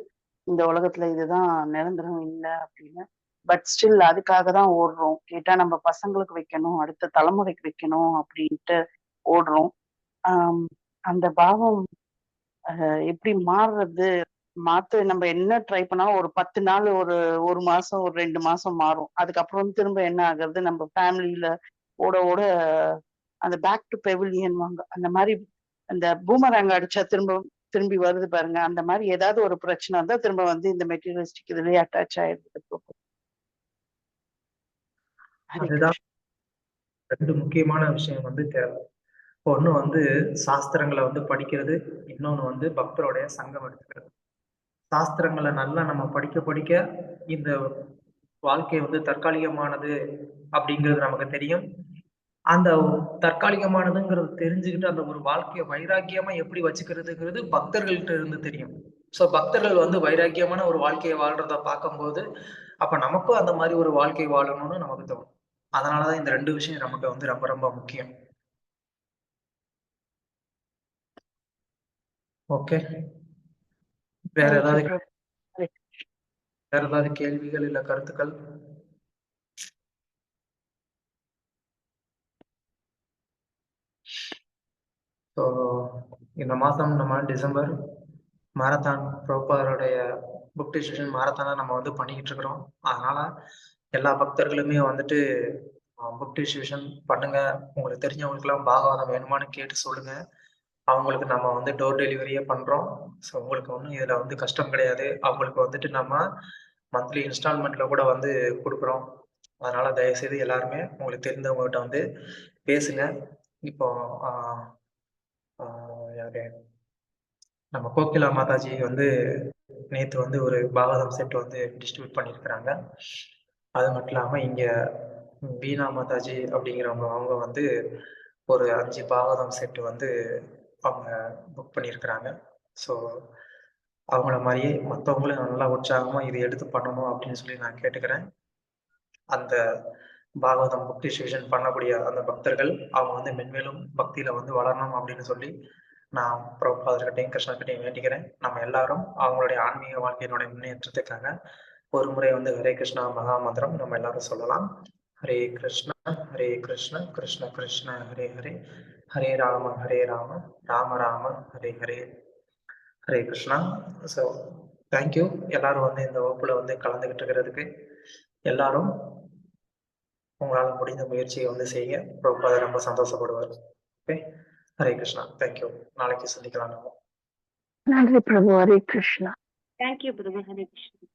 இந்த உலகத்துல இதுதான் நிரந்தரம் இல்லை அப்படின்னு. பட் ஸ்டில் அதுக்காக தான் ஓடுறோம். கேட்டா நம்ம பசங்களுக்கு வைக்கணும், அடுத்த தலைமுறைக்கு வைக்கணும் அப்படின்ட்டு ஓடுறோம். அந்த பாவம் எப்படி மாறுறது, நம்ம என்ன ட்ரை பண்ணாலும் ஒரு 10 நாள், ஒரு மாசம், ஒரு 2 மாசம் மாறும். அதுக்கப்புறம் திரும்ப என்ன ஆகுறது, நம்ம ஃபேமிலியில ஓட ஓட அந்த பேக் டு பெவிலியன் வாங்க, அந்த மாதிரி அந்த பூமராங்க அடிச்சா திரும்பி வருது பாருங்க. அந்த மாதிரி ஏதாவது ஒரு பிரச்சனை இருந்தா திரும்ப வந்து இந்த மெட்டீரியலிஸ்டிக் இதுலயே அட்டாச் ஆயிடுது. அதுதான் 2 முக்கியமான விஷயம் வந்து தேவை. ஒண்ணு வந்து சாஸ்திரங்களை வந்து படிக்கிறது, இன்னொன்னு வந்து பக்தருடைய சங்கம் எடுத்துக்கிறது. சாஸ்திரங்களை நல்லா நம்ம படிக்க இந்த வாழ்க்கை வந்து தற்காலிகமானது அப்படிங்கிறது நமக்கு தெரியும். அந்த தற்காலிகமானதுங்கிறது தெரிஞ்சுக்கிட்டு அந்த ஒரு வாழ்க்கையை வைராக்கியமா எப்படி வச்சுக்கிறதுங்கிறது பக்தர்கள்ட்ட இருந்து தெரியும். சோ பக்தர்கள் வந்து வைராக்கியமான ஒரு வாழ்க்கையை வாழ்றத பார்க்கும்போது அப்ப நமக்கும் அந்த மாதிரி ஒரு வாழ்க்கை வாழணும்னு நமக்கு தோணும். அதனாலதான் இந்த 2 விஷயம் நமக்கு வந்து ரொம்ப ரொம்ப முக்கியம். ஓகே, வேற ஏதாவது கேள்விகள் இல்ல கருத்துக்கள்? ஸோ இந்த மாதம் நம்ம டிசம்பர் மாரத்தான் பிரபுபாதருடைய புக் டிஸ்ட்ரிபியூஷன் மாரத்தானை நம்ம வந்து பண்ணிக்கிட்டு இருக்கிறோம். அதனால எல்லா பக்தர்களுமே வந்துட்டு புக் டிஸ்ட்ரிபியூஷன் பண்ணுங்க. உங்களுக்கு தெரிஞ்சவங்களுக்குலாம் பாகவதம் வேணுமான்னு கேட்டு சொல்லுங்க. அவங்களுக்கு நம்ம வந்து டோர் டெலிவரியே பண்றோம். ஸோ உங்களுக்கு ஒன்றும் இதுல வந்து கஷ்டம் கிடையாது. அவங்களுக்கு வந்துட்டு நம்ம மந்த்லி இன்ஸ்டால்மெண்ட்ல கூட வந்து கொடுக்குறோம். அதனால தயவுசெய்து எல்லாருமே உங்களுக்கு தெரிந்தவங்ககிட்ட வந்து பேசுங்க. இப்போ யாரு நம்ம கோகிலா மாதாஜி வந்து நேற்று வந்து ஒரு பாகவதம் செட் வந்து டிஸ்ட்ரிபியூட் பண்ணியிருக்கிறாங்க. அது மட்டும் இல்லாமல் இங்கே வீணா மாதாஜி அப்படிங்கிறவங்க அவங்க வந்து ஒரு 5 பாகவதம் செட்டு வந்து அவங்க புக் பண்ணியிருக்கிறாங்க. ஸோ அவங்கள மாதிரியே மற்றவங்களும் நல்லா உற்சாகமாக இது எடுத்து பண்ணணும் அப்படின்னு சொல்லி நான் கேட்டுக்கிறேன். அந்த பாகவதம் புக் டிஸ்ட்ரிபியூஷன் பண்ணக்கூடிய அந்த பக்தர்கள் அவங்க வந்து மென்மேலும் பக்தியில வந்து வளரணும் அப்படின்னு சொல்லி நான் பிரபுபாதர்கிட்டையும் கிருஷ்ணர்கிட்டையும் வேண்டிக்கிறேன். நம்ம எல்லாரும் அவங்களுடைய ஆன்மீக வாழ்க்கையினுடைய முன்னேற்றத்துக்காக ஒரு முறை வந்து ஹரே கிருஷ்ணா மகா மந்திரம் நம்ம எல்லாரும் சொல்லலாம். ஹரே கிருஷ்ணா கிருஷ்ண கிருஷ்ண ஹரே ஹரே, ஹரே ராம ராம ராம ஹரே ஹரே, ஹரே கிருஷ்ணா. ஸோ தேங்க்யூ எல்லாரும் வந்து இந்த வகுப்புல வந்து கலந்துகிட்டு இருக்கிறதுக்கு. எல்லாரும் உங்களால் முடிந்த முயற்சியை வந்து செய்யுங்க. பிரபுபாதர் ரொம்ப சந்தோஷப்படுவார். ஓகே, ஹரே கிருஷ்ணா. தேங்க்யூ. நாளைக்கு சந்திக்கலாம். நன்றி பிரபு. ஹரே கிருஷ்ணா. தேங்க்யூ பிரபு. ஹரே கிருஷ்ணா.